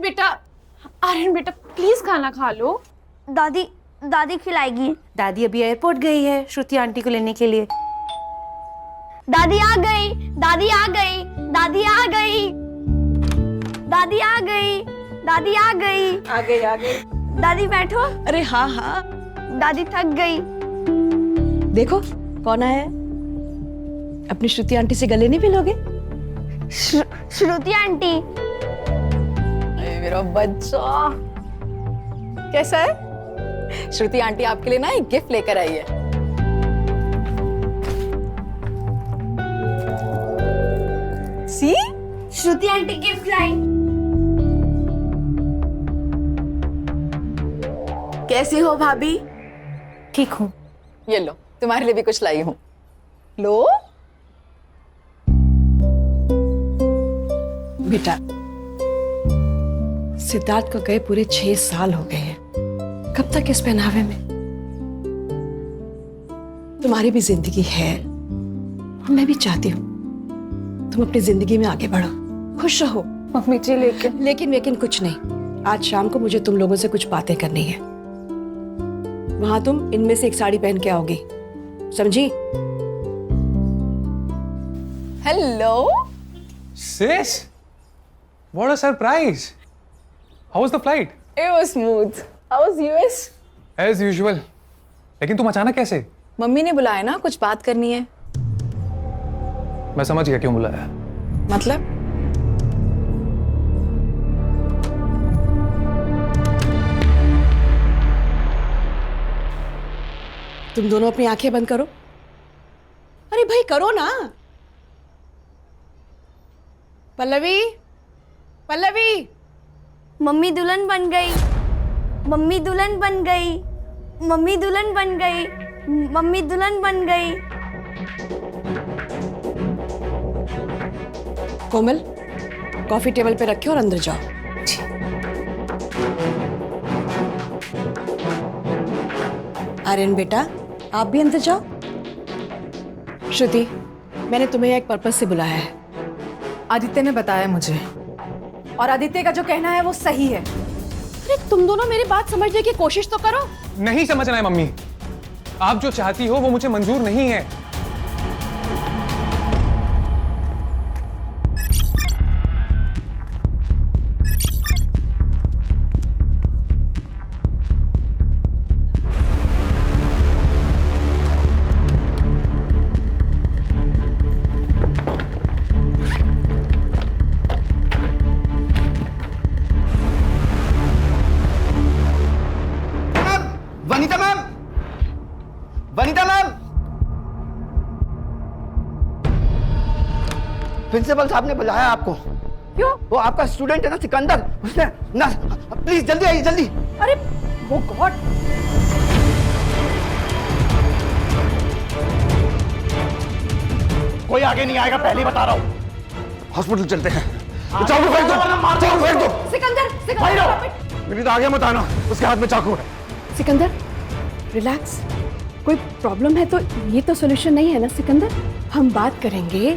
बेटा, आर्यन बेटा प्लीज खाना खा लो। दादी दादी खिलाएगी। दादी अभी एयरपोर्ट गई है श्रुति आंटी को लेने के लिए। दादी आ गई, दादी आ गई, दादी आ गई, दादी आ गई, दादी आ गई। आ गई। दादी बैठो। अरे हाँ हाँ, दादी थक गई। देखो कौन आया है। अपनी श्रुति आंटी से गले नहीं मिलोगे? श्रुति आंटी। अरे मेरा बच्चा कैसा है? श्रुति आंटी आपके लिए ना एक गिफ्ट लेकर आई है। सी, श्रुति आंटी गिफ्ट लाई। कैसी हो भाभी? ठीक हूँ। ये लो, तुम्हारे लिए भी कुछ लाई हूँ। लो बेटा, सिद्धार्थ को गए पूरे 6 साल हो गए हैं। कब तक इस पहनावे में? तुम्हारी भी जिंदगी है और मैं भी चाहती हूँ तुम अपनी जिंदगी में आगे बढ़ो, खुश रहो। मम्मी जी लेकिन कुछ नहीं। आज शाम को मुझे तुम लोगों से कुछ बातें करनी है। वहां तुम इनमें से एक साड़ी पहन के आओगी, समझी? Hello Sis, what a surprise! How was the flight? It was smooth. How was US? As usual. लेकिन तुम अचानक कैसे? मम्मी ने बुलाया ना, कुछ बात करनी है। मैं समझ गया क्यों बुलाया। मतलब? तुम दोनों अपनी आंखें बंद करो। अरे भाई करो ना। पल्लवी, पल्लवी। मम्मी दुल्हन बन गई, मम्मी दुल्हन बन गई, मम्मी दुल्हन बन गई, मम्मी दुल्हन बन गई। कोमल, कॉफी टेबल पे रखे और अंदर जाओ। आर्यन बेटा, आप भी अंदर जाओ। श्रुति, मैंने तुम्हें एक पर्पस से बुलाया है। आदित्य ने बताया मुझे, और आदित्य का जो कहना है वो सही है। अरे तुम दोनों मेरी बात समझने की कोशिश तो करो। नहीं समझना है मम्मी। आप जो चाहती हो वो मुझे मंजूर नहीं है। Vanita ma'am, Vanita ma'am, principal साहब ने बुलाया आपको। क्यों? वो आपका स्टूडेंट है ना सिकंदर, उसने ना, प्लीज जल्दी आइए जल्दी। अरे वो गॉड। कोई आगे नहीं आएगा, पहले ही बता रहा हूँ। हॉस्पिटल चलते हैं। चाकू फेंक दो, चाकू फेंक दो। सिकंदर, भाई रहो, मेरी तो आगे मत आना, उसके हाथ में चाकू है। सिकंदर, रिलैक्स। कोई प्रॉब्लम है तो ये तो सॉल्यूशन नहीं है ना सिकंदर। हम बात करेंगे,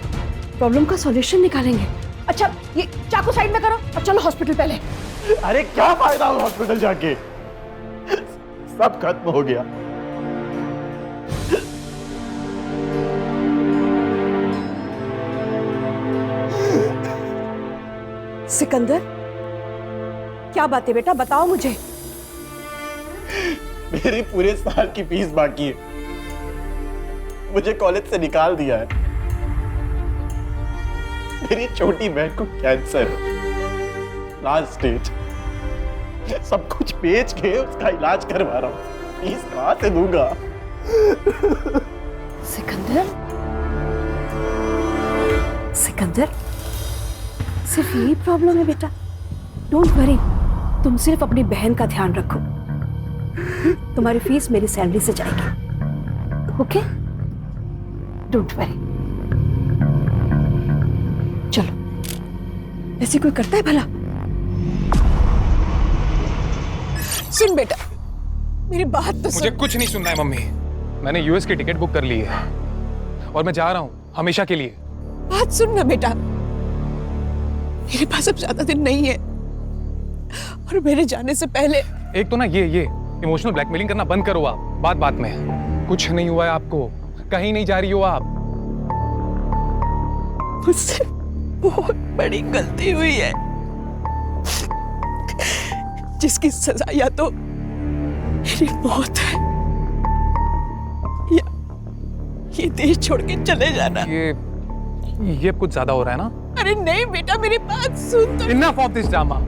प्रॉब्लम का सॉल्यूशन निकालेंगे। अच्छा ये चाकू साइड में करो और चलो हॉस्पिटल पहले। अरे क्या फायदा हो हॉस्पिटल जाके, सब खत्म हो गया। सिकंदर, क्या बात है बेटा, बताओ मुझे। मेरी पूरे साल की फीस बाकी है, मुझे कॉलेज से निकाल दिया है। मेरी छोटी बहन को कैंसर है, लास्ट स्टेज। सब कुछ बेच के उसका इलाज करवा रहा हूँ, फीस कहां से दूंगा? सिकंदर, सिकंदर, सिर्फ यही प्रॉब्लम है बेटा। डोंट वरी, तुम सिर्फ अपनी बहन का ध्यान रखो। तुम्हारी फीस मेरी सैलरी से जाएगी, ओके? Don't worry. चलो, ऐसे कोई करता है भला? सुन बेटा, मेरी बात तो मुझे सुन। कुछ नहीं सुनना है मम्मी। मैंने यूएस की टिकट बुक कर ली है और मैं जा रहा हूँ हमेशा के लिए। बात सुन ना बेटा, मेरे पास अब ज्यादा दिन नहीं है। और मेरे जाने से पहले। एक तो ना ये इमोशनल ब्लैकमेलिंग करना बंद करो आप, बात बात में। कुछ नहीं हुआ है आपको, कहीं नहीं जा रही हो आप। मुझसे बहुत बड़ी गलती हुई है, जिसकी सजा या तो मेरी मौत है या ये देश छोड़ के चले जाना। ये कुछ ज्यादा हो रहा है ना? अरे नहीं बेटा, मेरी बात सुन तो। Enough of this drama.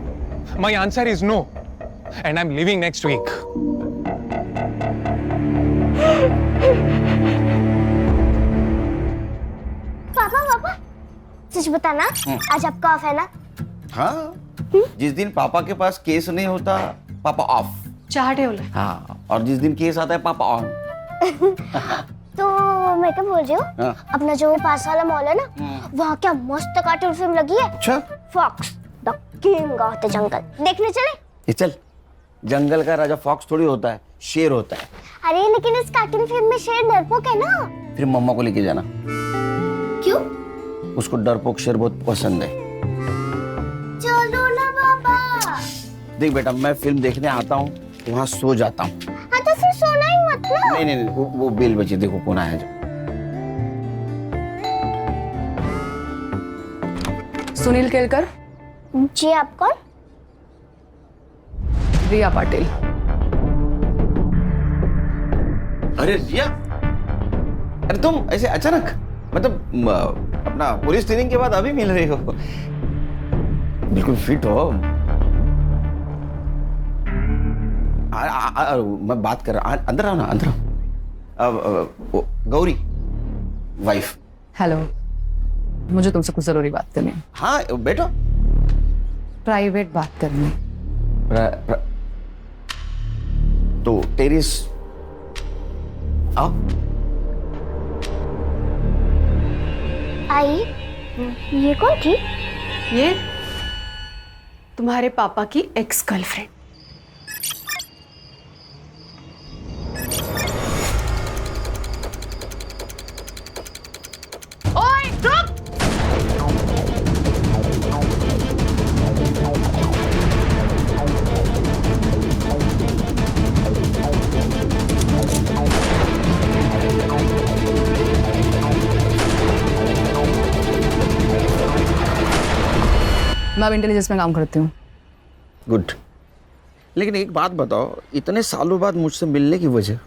My answer is no, and I'm leaving next week. पापा सच बताना, आज आपका ऑफ है ना? हाँ, जिस दिन पापा के पास केस नहीं होता पापा ऑफ। चाहते हो ले। हाँ, और जिस दिन केस आता है पापा ऑन। तो मैं क्या बोल रही हूँ, हाँ। अपना जो पास वाला मॉल है ना, वहाँ क्या मस्त कार्टून फिल्म लगी है। अच्छा, fox the king of the jungle, देखने चले? ये चल। जंगल का राजा फॉक्स थोड़ी होता है, शेर होता है। अरे लेकिन इस कार्टून फिल्म में शेर डरपोक है ना। फिर मम्मा को लेके जाना, क्यों? उसको डरपोक शेर बहुत पसंद है। चलो ना पापा। देख बेटा, मैं फिल्म देखने आता हूँ, वहाँ सो जाता हूँ। हाँ तो फिर सोना ही मत ना। नहीं, वो बेल बची, देखो कौन आया जो। सुनील केलकर। जी, आप कौन? रिया पाटिल। अरे रिया, अरे तुम ऐसे अचानक, मतलब अपना पुलिस ट्रेनिंग के बाद अभी मिल रही हो? बिल्कुल फिट हो। मैं बात कर रहा, अंदर आओ ना, अंदर आओ। गौरी वाइफ। हेलो, मुझे तुमसे कुछ जरूरी बात करनी है। हाँ बैठो। प्राइवेट बात करनी। तो टेरिस आओ। आई, ये कौन थी? ये तुम्हारे पापा की एक्स गर्लफ्रेंड। ओए रुक! मैं अब इंटेलिजेंस में काम करती हूँ। गुड। लेकिन एक बात बताओ, इतने सालों बाद मुझसे मिलने की वजह?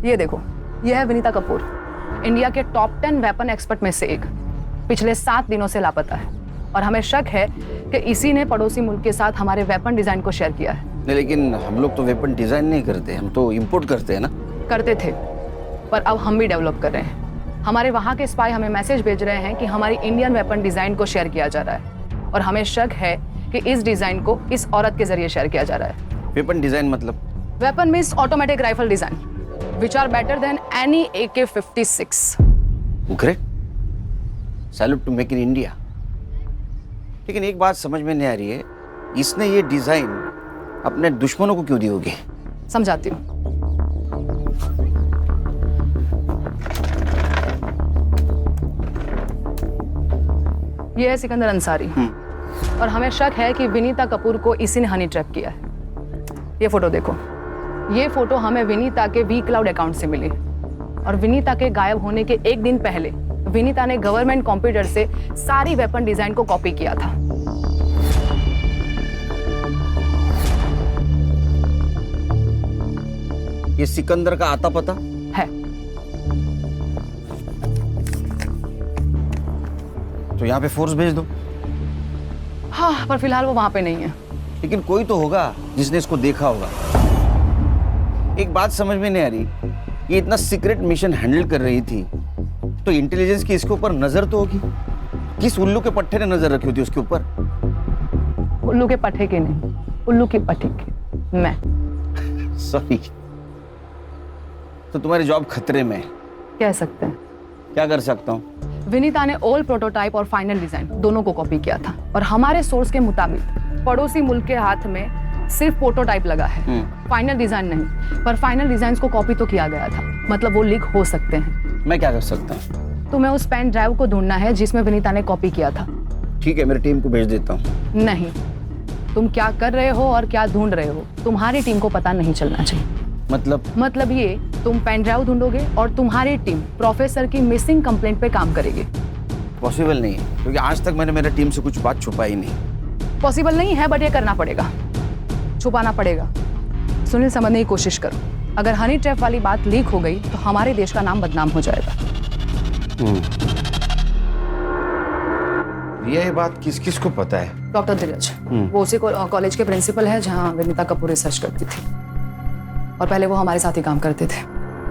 ये देखो, ये है विनीता कपूर, इंडिया के टॉप 10 वेपन एक्सपर्ट में से एक। पिछले 7 दिनों से लापता है और हमें शक है कि इसी ने पड़ोसी मुल्क के साथ हमारे वेपन डिजाइन को शेयर किया है। नहीं, लेकिन हम लोग तो वेपन डिजाइन नहीं करते, हम तो इंपोर्ट करते हैं ना। करते थे, पर अब हम भी डेवलप कर रहे हैं। हमारे वहाँ के स्पाई हमें मैसेज भेज रहे हैं कि हमारी इंडियन वेपन डिजाइन को शेयर किया जा रहा है और हमें शक है कि इस डिजाइन को इस औरत के जरिए शेयर किया जा रहा है। वेपन डिजाइन मतलब? Weapon means automatic rifle design which are better than any AK-56. Great, salute to make in India. लेकिन एक बात समझ में नहीं आ रही है, इसने ये डिजाइन अपने दुश्मनों को क्यों दी होगी? समझाती हूँ। ये है सिकंदर अंसारी और हमें शक है कि विनीता कपूर को इसी ने हनी ट्रैप किया है। ये फोटो देखो, ये फोटो हमें विनीता के वी क्लाउड अकाउंट से मिली और विनीता के गायब होने के एक दिन पहले विनीता ने गवर्नमेंट कंप्यूटर से सारी वेपन डिजाइन को कॉपी किया था। ये सिकंदर का आता पता है। तो यहाँ पे फोर्स भेज दो। हाँ, पर फिलहाल वो वहां पे नहीं है। लेकिन कोई तो होगा जिसने इसको देखा होगा। एक बात समझ में नहीं आ रही, ये इतना सीक्रेट मिशन हैंडल कर रही थी तो इंटेलिजेंस की इसके ऊपर नजर तो होगी। किस उल्लू के पट्टे ने नजर रखी होती उसके ऊपर? उल्लू के पट्टे की नहीं, उल्लू की पट्टी की, मैं। सॉरी, तो तुम्हारी जॉब खतरे में है? कह सकते हैं। क्या कर सकता हूँ? विनीता ने ओल्ड प्रोटोटाइप और फाइनल डिजाइन दोनों को कॉपी किया था और हमारे सोर्स के मुताबिक पड़ोसी मुल्क के हाथ में सिर्फ प्रोटोटाइप लगा है, फाइनल डिजाइन नहीं। पर फाइनल डिजाइन को कॉपी तो किया गया था, मतलब वो लीक हो सकते हैं। मैं क्या कर सकता हूँ? तुम्हें उस पेन ड्राइव को ढूंढना है जिसमें विनीता ने कॉपी किया था। ठीक है, मेरी टीम को भेज देता हूँ। नहीं, तुम क्या कर रहे हो और क्या ढूंढ रहे हो तुम्हारी टीम को पता नहीं चलना चाहिए। मतलब ये, तुम पेन ड्राइव ढूंढोगे और तुम्हारी टीम प्रोफेसर की मिसिंग कंप्लेंट पे काम करेगी। पॉसिबल नहीं है, क्योंकि आज तक मैंने मेरी टीम से कुछ बात छुपाई नहीं। पॉसिबल नहीं है, बट ये करना पड़ेगा, छुपाना पड़ेगा। सुनील, समझने की कोशिश करो। अगर हनी ट्रैप वाली बात लीक हो गई तो हमारे देश का नाम बदनाम हो जाएगा। ये बात किस किस को पता है? डॉक्टर धीरज, वो उसी कॉलेज के प्रिंसिपल है जहाँ विनीता कपूर रिसर्च करती थी, और पहले वो हमारे साथ ही काम करते थे।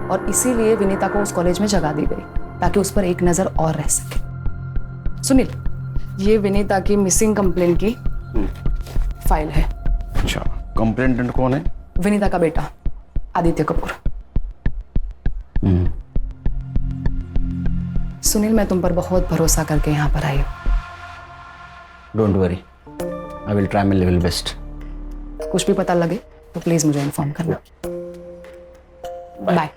और इसीलिए विनीता को उस कॉलेज में जगह दी गई ताकि उस पर एक नजर और रह सके। सुनील, ये विनीता की मिसिंग कंप्लेंट की फाइल है। अच्छा, कंप्लेंटेंट कौन है? विनीता का बेटा आदित्य कपूर। सुनील, मैं तुम पर बहुत भरोसा करके यहाँ पर आई हूँ। Don't worry, I will try my level best. कुछ भी पता लगे तो प्लीज मुझे इन्फॉर्म करना। बाय।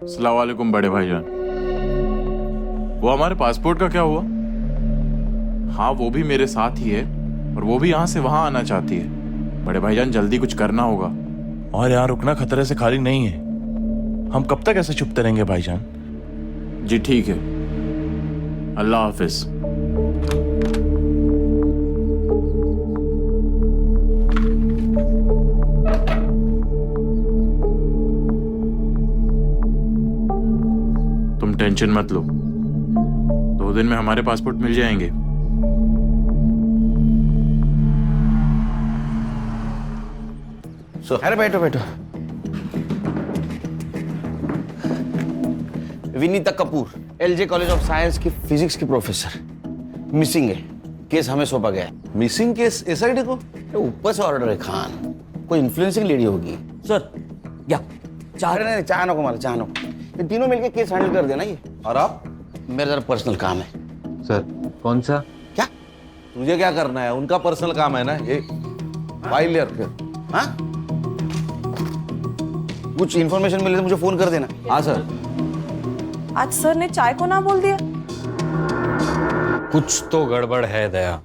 अस्सलाम वालेकुम बड़े भाईजान। वो हमारे पासपोर्ट का क्या हुआ? हाँ, वो भी मेरे साथ ही है और वो भी यहाँ से वहाँ आना चाहती है। बड़े भाईजान, जल्दी कुछ करना होगा। और यहाँ रुकना खतरे से खाली नहीं है। हम कब तक ऐसे चुपते रहेंगे भाईजान? जी ठीक है, अल्लाह हाफिज। तुम टेंशन मत लो, 2 दिन में हमारे पासपोर्ट मिल जाएंगे। अरे बैठो बैठो। Vinita Kapoor, LJ college of science की फिजिक्स की प्रोफेसर, मिसिंग है। केस हमें सौंपा गया है। मिसिंग केस एसआईडी को? ऊपर से ऑर्डर है खान, कोई इन्फ्लुएंसिंग लेडी होगी। सर, या चाह अरे नहीं, चाह नको मारा, चाह नको। ये तीनों मिलके केस हैंडल कर देना। ये और आप? मेरा जरा पर्सनल काम है। सर, कौन सा? क्या? तुझे क्या करना है? उनका पर्सनल काम है ना ये। फाइल ले रखे। हाँ, कुछ इन्फॉर्मेशन मिले तो मुझे फोन कर देना। हाँ सर। आज सर ने चाय को ना बोल दिया। कुछ तो गड़बड़ है दया।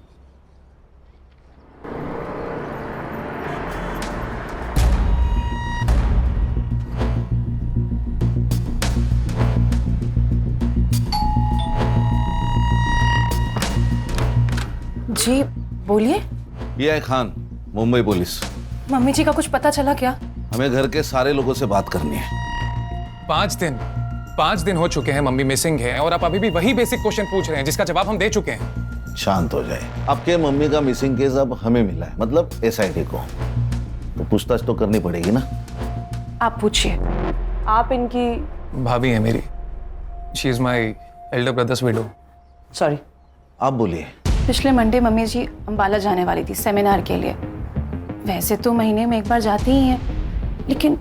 जी बोलिए। ये है खान, मुंबई पुलिस। मम्मी जी का कुछ पता चला क्या? हमें घर के सारे लोगों से बात करनी है। 5 दिन हो चुके हैं मम्मी मिसिंग है, और आप अभी भी वही बेसिक क्वेश्चन पूछ रहे हैं जिसका जवाब हम दे चुके हैं। शांत हो जाए। आपके मम्मी का मिसिंग केस अब हमें मिला है, मतलब एसआईटी को, तो पूछताछ तो करनी पड़ेगी ना। आप पूछिए। आप इनकी भाभी है मेरी। She is my elder brothers window. Sorry. आप बोलिए। पिछले मंडे मम्मी जी अंबाला जाने वाली थी सेमिनार के लिए। वैसे तो महीने में एक बार जाती ही हैं, लेकिन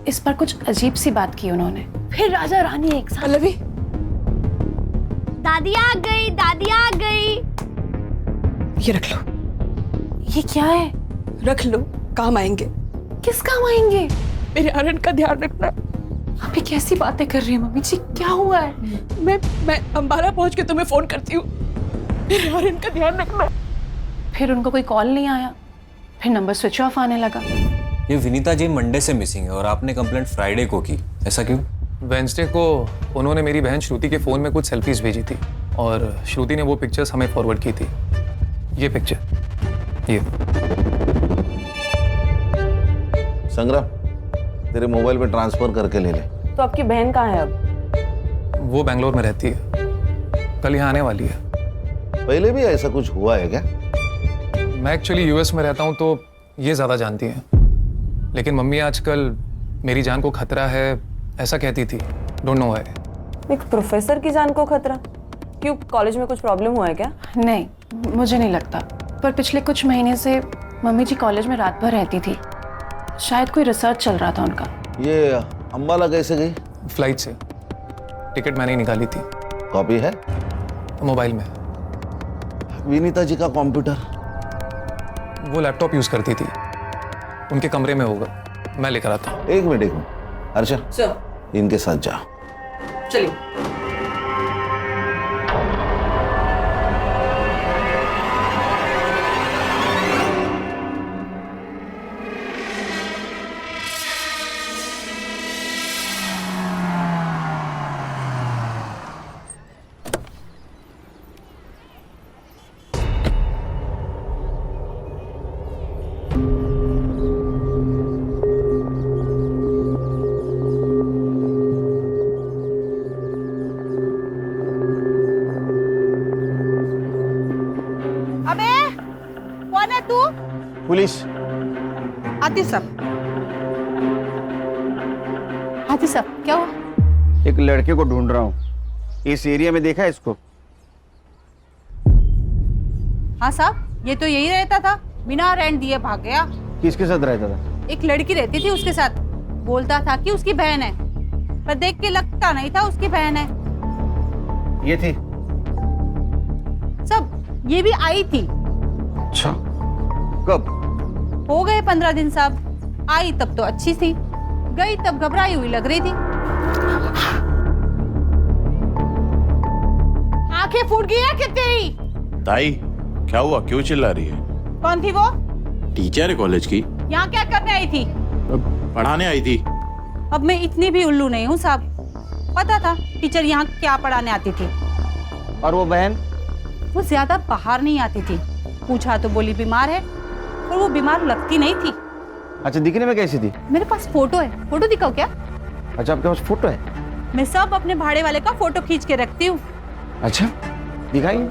इस बार कुछ अजीब सी बात की उन्होंने। फिर राजा रानी एक साथ। पल्लवी, दादी आ गई, दादी आ गई। ये रख लो। ये क्या है? रख लो, काम आएंगे। किस काम आएंगे? मेरे आर्यन का ध्यान रखना। आप ये कैसी बातें कर रही हैं मम्मी जी? क्या हुआ है? मैं अंबाला पहुंच के तुम्हें फोन करती हूँ। मेरे आर्यन का ध्यान रखना। फिर उनको कोई कॉल नहीं आया, फिर नंबर स्विच ऑफ आने लगा। ये विनीता जी मंडे से मिसिंग है और आपने कंप्लेंट फ्राइडे को की, ऐसा क्यों? वेंसडे को उन्होंने मेरी बहन श्रुति के फ़ोन में कुछ सेल्फीज भेजी थी, और श्रुति ने वो पिक्चर्स हमें फॉरवर्ड की थी। ये पिक्चर, ये। संग्राम, तेरे मोबाइल पे ट्रांसफर करके ले ले। तो आपकी बहन कहाँ है अब? वो बेंगलोर में रहती है, कल यहाँ आने वाली है। पहले भी ऐसा कुछ हुआ है क्या? मैं एक्चुअली यूएस में रहता हूँ तो ये ज़्यादा जानती हैं, लेकिन मम्मी आजकल मेरी जान को खतरा है ऐसा कहती थी। Don't know why. एक प्रोफेसर की जान को खतरा? क्यों, कॉलेज में कुछ प्रॉब्लम हुआ है क्या? नहीं, मुझे नहीं लगता। पर पिछले कुछ महीने से मम्मी जी कॉलेज में रात भर रहती थी। शायद कोई रिसर्च चल रहा था उनका। ये अंबाला कैसे गई? फ्लाइट से। टिकट मैंने ही निकाली थी। कॉपी है मोबाइल में। विनीता जी का कंप्यूटर? वो लैपटॉप यूज़ करती थी, उनके कमरे में होगा, मैं लेकर आता हूँ। एक मिनट हर्षा, सर इनके साथ जा। चलिए। अबे कौन है तू? पुलिस। आतिफ साहब। आतिफ साहब क्या हुआ? एक लड़के को ढूंढ रहा हूँ, इस एरिया में देखा है इसको? हाँ साहब, ये तो यही रहता था, बिना रेंट दिए भाग गया। किसके साथ रहता था? एक लड़की रहती थी उसके साथ, बोलता था कि उसकी बहन है, पर देख के लगता नहीं था उसकी बहन है। ये थी? सब ये भी आई थी। अच्छा, कब? हो गए 15 दिन साहब। आई तब तो अच्छी थी, गई तब घबराई हुई लग रही थी। आंखें फूट गई है क्या तेरी? ताई क्या हुआ, क्यों चिल्ला रही है? कौन थी वो? टीचर है कॉलेज की। यहाँ क्या करने आई थी? पढ़ाने आई थी। अब मैं इतनी भी उल्लू नहीं हूँ साहब, पता था टीचर यहाँ क्या पढ़ाने आती थी। और वो बहन? वो ज्यादा बाहर नहीं आती थी, पूछा तो बोली बीमार है, और वो बीमार लगती नहीं थी। अच्छा, दिखने में कैसी थी? मेरे पास फोटो है, फोटो दिखाओ क्या? अच्छा, आपके पास फोटो है? मैं सब अपने भाड़े वाले का फोटो खींच के रखती हूँ। अच्छा, दिखाइए।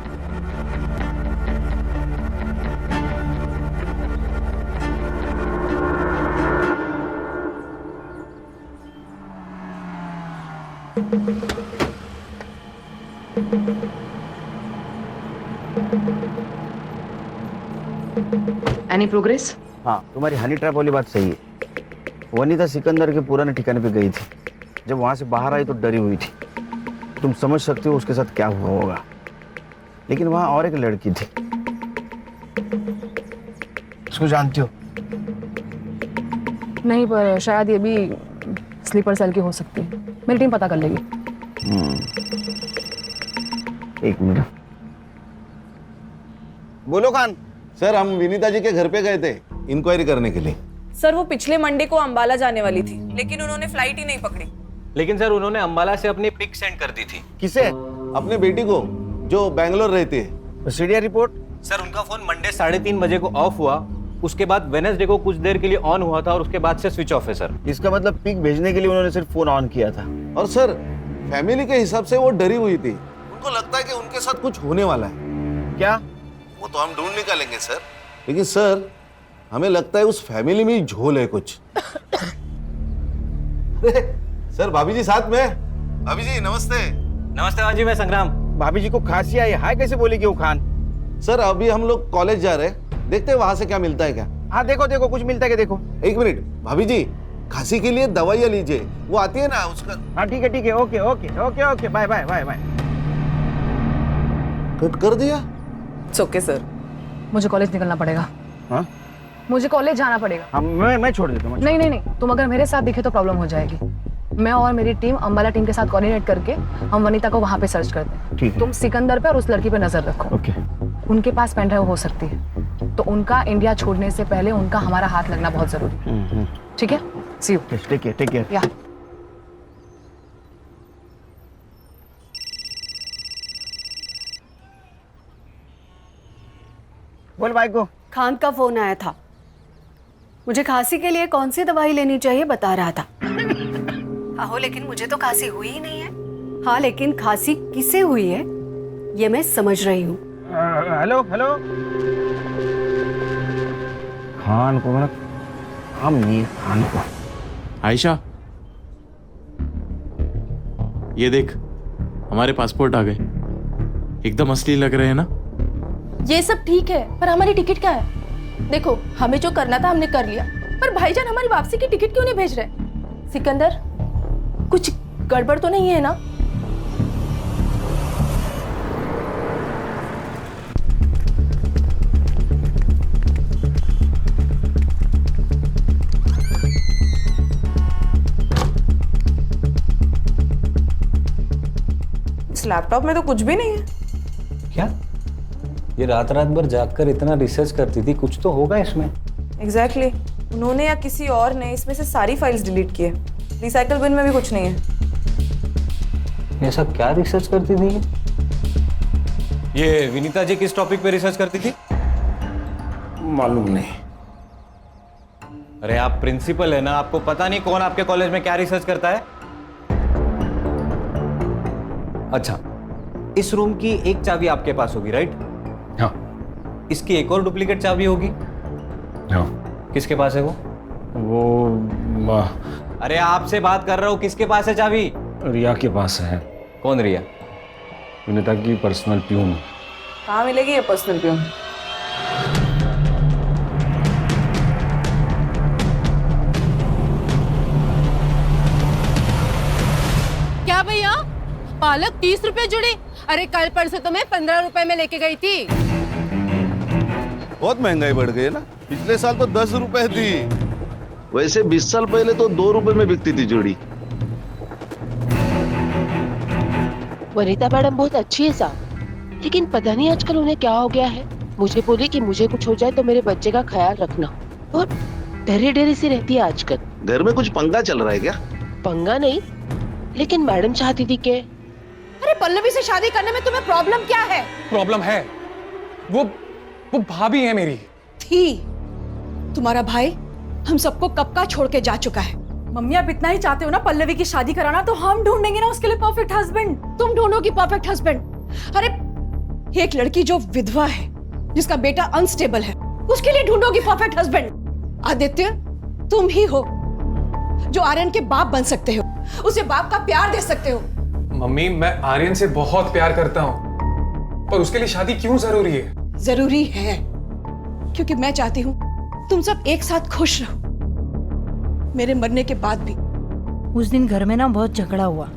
Any progress? हाँ, तुम्हारी हनी ट्रैप वाली बात सही है। वनीता सिकंदर के पुराने ठिकाने पे गई थी, जब वहां से बाहर आई तो डरी हुई थी। तुम समझ सकते हो उसके साथ क्या हुआ होगा। लेकिन वहां और एक लड़की थी, उसको जानती हो? नहीं, पर शायद ये भी स्लीपर सेल की हो सकती है, मेरी टीम पता कर लेगी। एक मिनट। बोलो खान। सर, हम विनीता जी के घर पे गए थे इंक्वायरी करने के लिए। सर वो पिछले मंडे को अंबाला जाने वाली थी, लेकिन उन्होंने फ्लाइट ही नहीं पकड़ी। लेकिन सर उन्होंने अंबाला से अपनी पिक सेंड कर दी थी। किसे? अपने बेटी को, जो बैंगलोर रहती है। CDR report? सर उनका फोन मंडे 3:30 बजे को ऑफ हुआ, उसके बाद वेडनेसडे को कुछ देर के लिए ऑन हुआ था और उसके बाद से स्विच ऑफ है सर। इसका मतलब पिक भेजने के लिए उन्होंने सिर्फ फोन ऑन किया था। और सर, फैमिली के हिसाब से वो डरी हुई थी, उनको लगता है कि उनके साथ कुछ होने वाला है। क्या? वो तो हम ढूंढ निकालेंगे सर, लेकिन सर हमें लगता है उस फैमिली में ही झोल है कुछ। सर, भाभी जी साथ में। भाभी जी नमस्ते। नमस्ते भाजी, मैं संग्राम। भाभी जी को खांसी आई, हाय कैसे बोलेगी वो खान? सर, अभी हम लोग कॉलेज जा रहे हैं, देखते हैं वहां से क्या मिलता है क्या। हाँ देखो देखो, कुछ मिलता है क्या देखो। एक मिनट भाभी जी, खांसी के लिए दवाइयाँ लीजिए, वो आती है ना उसका। हाँ ठीक है, okay okay okay okay, bye bye bye bye. Cut कर दिया? Okay sir. मुझे कॉलेज निकलना पड़ेगा। हाँ? मुझे कॉलेज जाना पड़ेगा। हाँ, मैं छोड़ देता हूँ। नहीं नहीं नहीं, तुम अगर मेरे साथ दिखे तो प्रॉब्लम हो जाएगी। मैं और मेरी टीम अंबाला टीम के साथ कोऑर्डिनेट करके हम वनीता को वहां पे सर्च करते हैं। ठीक है। तुम सिकंदर पे और उस लड़की पे नजर रखो। ओके। उनके पास पेन ड्राइव हो सकती है, तो उनका इंडिया छोड़ने से पहले उनका हमारा हाथ लगना बहुत जरूरी है। ठीक है, सी यू। Take care. या बोल भाई को। खान का फोन आया था, मुझे खांसी के लिए कौन सी दवाई लेनी चाहिए बता रहा था। आहो, लेकिन मुझे तो खांसी हुई ही नहीं है। हाँ, लेकिन खांसी किसे हुई है ये मैं समझ रही हूँ। हेलो खान को, मतलब हम नहीं खान को। आयशा, ये देख, हमारे पासपोर्ट आ गए, एकदम असली लग रहे हैं ना। ये सब ठीक है, पर हमारी टिकट क्या है? देखो, हमें जो करना था हमने कर लिया, पर भाईजान हमारी वापसी की टिकट क्यों नहीं भेज रहे? सिकंदर, कुछ गड़बड़ तो नहीं है ना? लैपटॉप में तो कुछ भी नहीं है। क्या? ये रात रात भर जागकर इतना रिसर्च करती थी, कुछ तो होगा इसमें। एग्जैक्टली उन्होंने या किसी और ने इसमें से सारी फाइल्स डिलीट की है। रिसाइकल बिन में भी कुछ नहीं है। ये सब क्या रिसर्च करती थी ये विनीता जी किस टॉपिक पे रिसर्च करती थी? मालूम नहीं। अरे आप प्रिंसिपल है ना, आपको पता नहीं कौन आपके कॉलेज में क्या रिसर्च करता है? अच्छा, इस रूम की एक चाबी आपके पास होगी, राइट? हाँ। इसकी एक और डुप्लीकेट चाबी होगी? हाँ। किसके पास है वो? अरे आपसे बात कर रहा हूँ, किसके पास है चाबी? रिया के पास है। कौन रिया? विनीता की पर्सनल प्यून। कहाँ मिलेगी ये पर्सनल प्यून? क्या भैया, पालक 30 रुपए जुड़ी? अरे कल परसों तो मैं 15 रुपए में लेके गई थी। बहुत महंगाई बढ़ गई है ना, पिछले साल तो 10 रुपए थी। वैसे 20 साल पहले तो 2 रुपए में बिकती थी जोड़ी। वनीता मैडम बहुत अच्छी है साहब, लेकिन पता नहीं आजकल उन्हें क्या हो गया है। मुझे बोली कि मुझे कुछ हो जाए तो मेरे बच्चे का ख्याल रखना, और डरी डरी सी रहती है आजकल। घर में कुछ पंगा चल रहा है क्या? पंगा नहीं, लेकिन मैडम चाहती थी कि अरे पल्लवी से शादी करने में तुम्हें प्रॉब्लम क्या है? प्रॉब्लम है, वो भाभी है मेरी। थी। तुम्हारा भाई हम सबको कब का छोड़ के जा चुका है। मम्मी आप इतना ही चाहते हो ना पल्लवी की शादी कराना, तो हम ढूंढेंगे ना उसके लिए परफेक्ट हस्बैंड। तुम ढूंढोगी परफेक्ट हस्बैंड? अरे एक लड़की जो विधवा है, जिसका बेटा अनस्टेबल है, उसके लिए ढूंढोगी परफेक्ट हस्बैंड? आदित्य, तुम ही हो जो आर्यन के बाप बन सकते हो, उसे बाप का प्यार दे सकते हो। मम्मी, मैं आर्यन से बहुत प्यार करता हूँ, पर उसके लिए शादी क्यों जरूरी है? जरूरी है क्योंकि मैं चाहती हूँ तुम सब एक साथ खुश रहो, मेरे मरने के बाद भी। उस दिन घर में ना बहुत झगड़ा हुआ,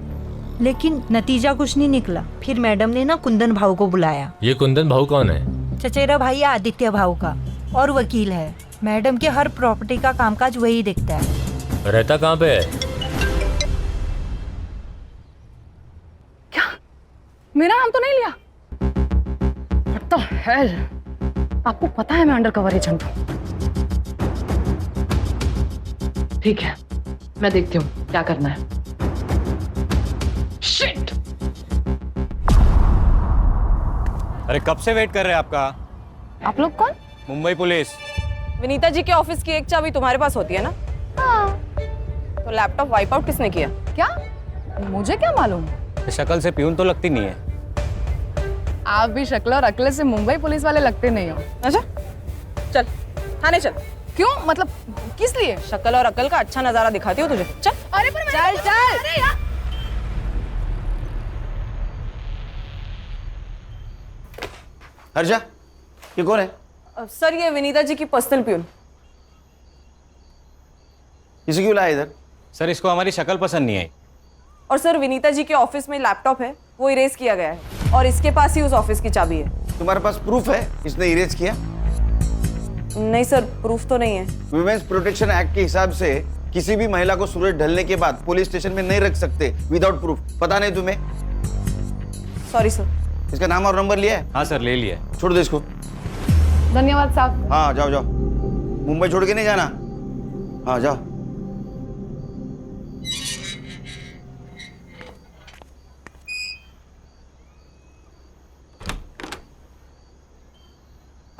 लेकिन नतीजा कुछ नहीं निकला। फिर मैडम ने ना कुंदन भाऊ को बुलाया। ये कुंदन भाऊ कौन है? चचेरा भाई है आदित्य भाऊ का, और वकील है। मैडम के हर प्रॉपर्टी का कामकाज वही देखता है। रहता कहाँ पे है? क्या? मेरा नाम तो नहीं लिया? What the hell? आपको पता है मैं अंडर कवर एजेंट हूँ। ठीक है, मैं देखती हूँ क्या करना है। Shit! अरे कब से वेट कर रहे हैं आपका? आप लोग कौन? मुंबई पुलिस। विनीता जी के ऑफिस की एक चाबी तुम्हारे पास होती है ना? हाँ। तो लैपटॉप वाइप आउट किसने किया? क्या? मुझे क्या मालूम? शक्ल से प्यून तो लगती नहीं है। आप भी शक्ल और अकल से मुंबई पुलिस वाले लगते नहीं हो। अच्छा, चल थाने चल। क्यों? मतलब किस लिए? शक्ल और अकल का अच्छा नजारा दिखाती हो तुझे। चल। अरे पर चल चल। अरे यार। हर्षा, ये कौन है? सर ये विनीता जी की पर्सनल प्यून। इसे क्यों लाया इधर? सर इसको हमारी शक्ल पसंद नहीं आई। और सर विनीता जी के ऑफिस में लैपटॉप है, वो इरेज किया गया है, और इसके पास ही उस ऑफिस की चाबी है। तुम्हारे पास प्रूफ है इसने इरेज किया? नहीं सर, प्रूफ तो नहीं है। वुमेन्स प्रोटेक्शन एक्ट के हिसाब से किसी भी महिला को सूरज ढलने के बाद पुलिस स्टेशन में नहीं रख सकते विदाउट प्रूफ। पता नहीं तुम्हें? Sorry sir. इसका नाम और नंबर लिया है? हाँ सर, ले लिया है। छोड़ दो इसको। धन्यवाद साहब। हाँ जाओ जाओ, मुंबई छोड़ के नहीं जाना। हाँ जाओ।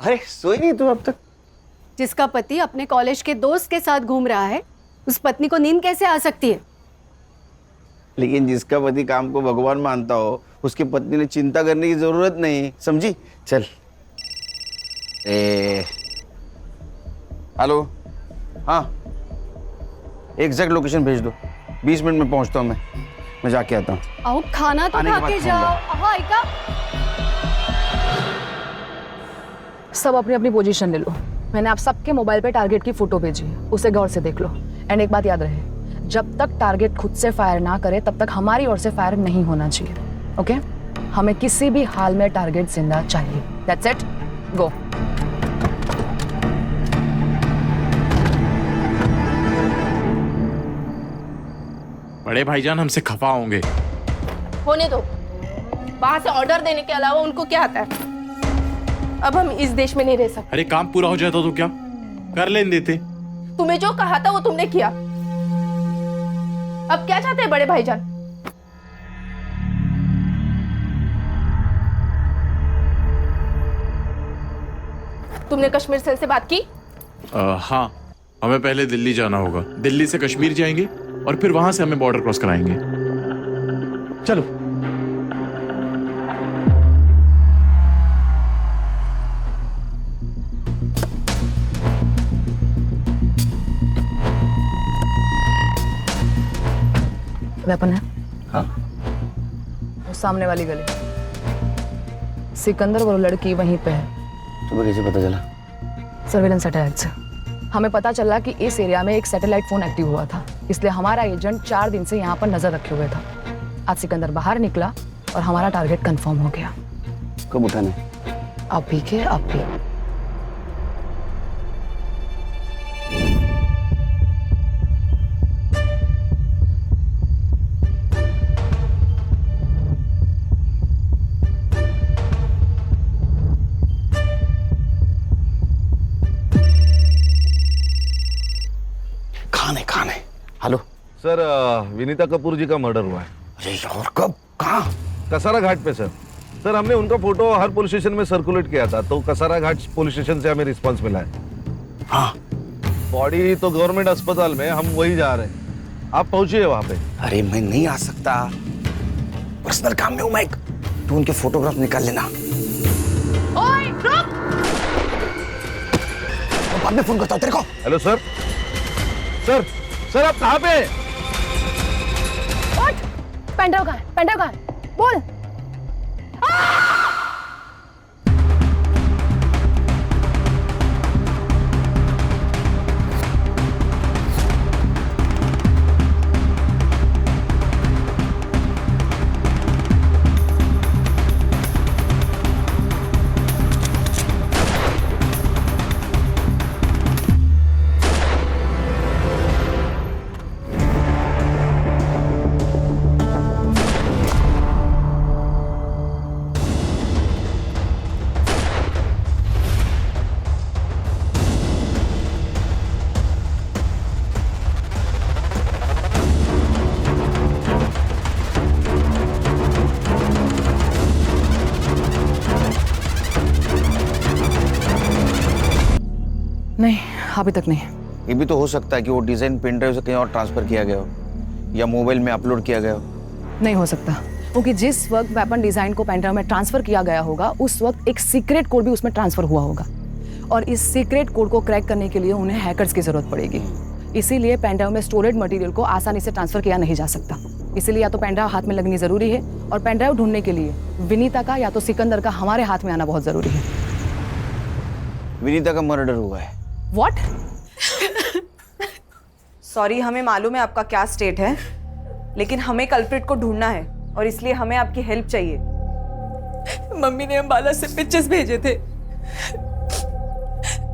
अरे सोई नहीं तू अब तक? जिसका पति अपने कॉलेज के दोस्त के साथ घूम रहा है, उस पत्नी को नींद कैसे आ सकती है? लेकिन जिसका पति काम को भगवान मानता हो, उसकी पत्नी ने चिंता करने की जरूरत नहीं, समझी? चल। हेलो, हाँ एग्जैक्ट लोकेशन भेज दो। 20 मिनट में पहुंचता हूँ मैं जाके आता हूँ। आओ खाना तो खा के जाओ। हाँ इका। सब अपनी अपनी पोजीशन ले लो। मैंने आप सबके मोबाइल पे टारगेट की फोटो भेजी है, उसे गौर से देख लो। एंड एक बात याद रहे, जब तक टारगेट खुद से फायर ना करे तब तक हमारी ओर से फायर नहीं होना चाहिए। ओके? हमें किसी भी हाल में टारगेट जिंदा चाहिए। दैट्स इट, गो। बड़े भाईजान हमसे खफा होंगे। होने दो, वहां से ऑर्डर देने के अलावा उनको क्या आता है? अब हम इस देश में नहीं रह सकते। अरे काम पूरा हो जाता तो क्या कर लेने देते। तुम्हें जो कहा था वो तुमने किया। अब क्या चाहते हैं बड़े भाईजान? तुमने कश्मीर सेल से बात की? हाँ, हमें पहले दिल्ली जाना होगा। दिल्ली से कश्मीर जाएंगे और फिर वहां से हमें बॉर्डर क्रॉस कराएंगे। चलो। वेपन है? हाँ। वो सामने वाली गली। सिकंदर वो लड़की वहीं पे है। तुम्हें कैसे पता चला? सर्वेलेंस सैटेलाइट से हमें पता चला कि इस एरिया में एक सैटेलाइट फोन एक्टिव हुआ था, इसलिए हमारा एजेंट 4 दिन से यहाँ पर नजर रखे हुए था। आज सिकंदर बाहर निकला और हमारा टारगेट कंफर्म हो गया। कब उठाने? अभी के अभी। खाने हेलो सर, विनीता कपूर जी का मर्डर हुआ है। अरे यार, कब? कहाँ? कसारा घाट पे सर। सर, हमने उनका फोटो हर पुलिस स्टेशन में सर्कुलेट किया था, तो कसारा घाट पुलिस स्टेशन से हमें रिस्पांस मिला है। हाँ। बॉडी तो गवर्नमेंट अस्पताल में, हम वही जा रहे हैं। आप पहुंचिए वहां पे। अरे मैं नहीं आ सकता, पर्सनल काम में हूं मैं। तू उनके फोटोग्राफ निकाल लेना। ओए रुक! बाद में फोन करता हूं तेरे को। Hello sir. सर सर, आप कहाँ पे? उठ! पेंड्राइव कहाँ है? पेंड्राइव कहाँ है? बोल! नहीं, अभी तक नहीं। ये भी तो हो सकता है कि वो डिजाइन पेन ड्राइव से कहीं और ट्रांसफर किया गया हो या मोबाइल में अपलोड किया गया हो। नहीं हो सकता, क्योंकि जिस वक्त वेपन डिजाइन को पेनड्राइव में ट्रांसफर किया गया होगा उस वक्त एक सीक्रेट कोड भी उसमें ट्रांसफर हुआ होगा, और इस सीक्रेट कोड को क्रैक करने के लिए उन्हें हैकर्स की जरूरत पड़ेगी। इसीलिए पेनड्राइव में स्टोरेज मटेरियल को आसानी से ट्रांसफर किया नहीं जा सकता। इसीलिए या तो पेनड्राइव हाथ में लगनी जरूरी है, और पेनड्राइव ढूंढने के लिए विनीता का या तो सिकंदर का हमारे हाथ में आना बहुत जरूरी है। विनीता का मर्डर हुआ है। व्हाट? सॉरी, हमें मालूम है आपका क्या स्टेट है, लेकिन हमें कल्प्रिट को ढूंढना है और इसलिए हमें आपकी हेल्प चाहिए। मम्मी ने अंबाला से पिक्चर्स भेजे थे,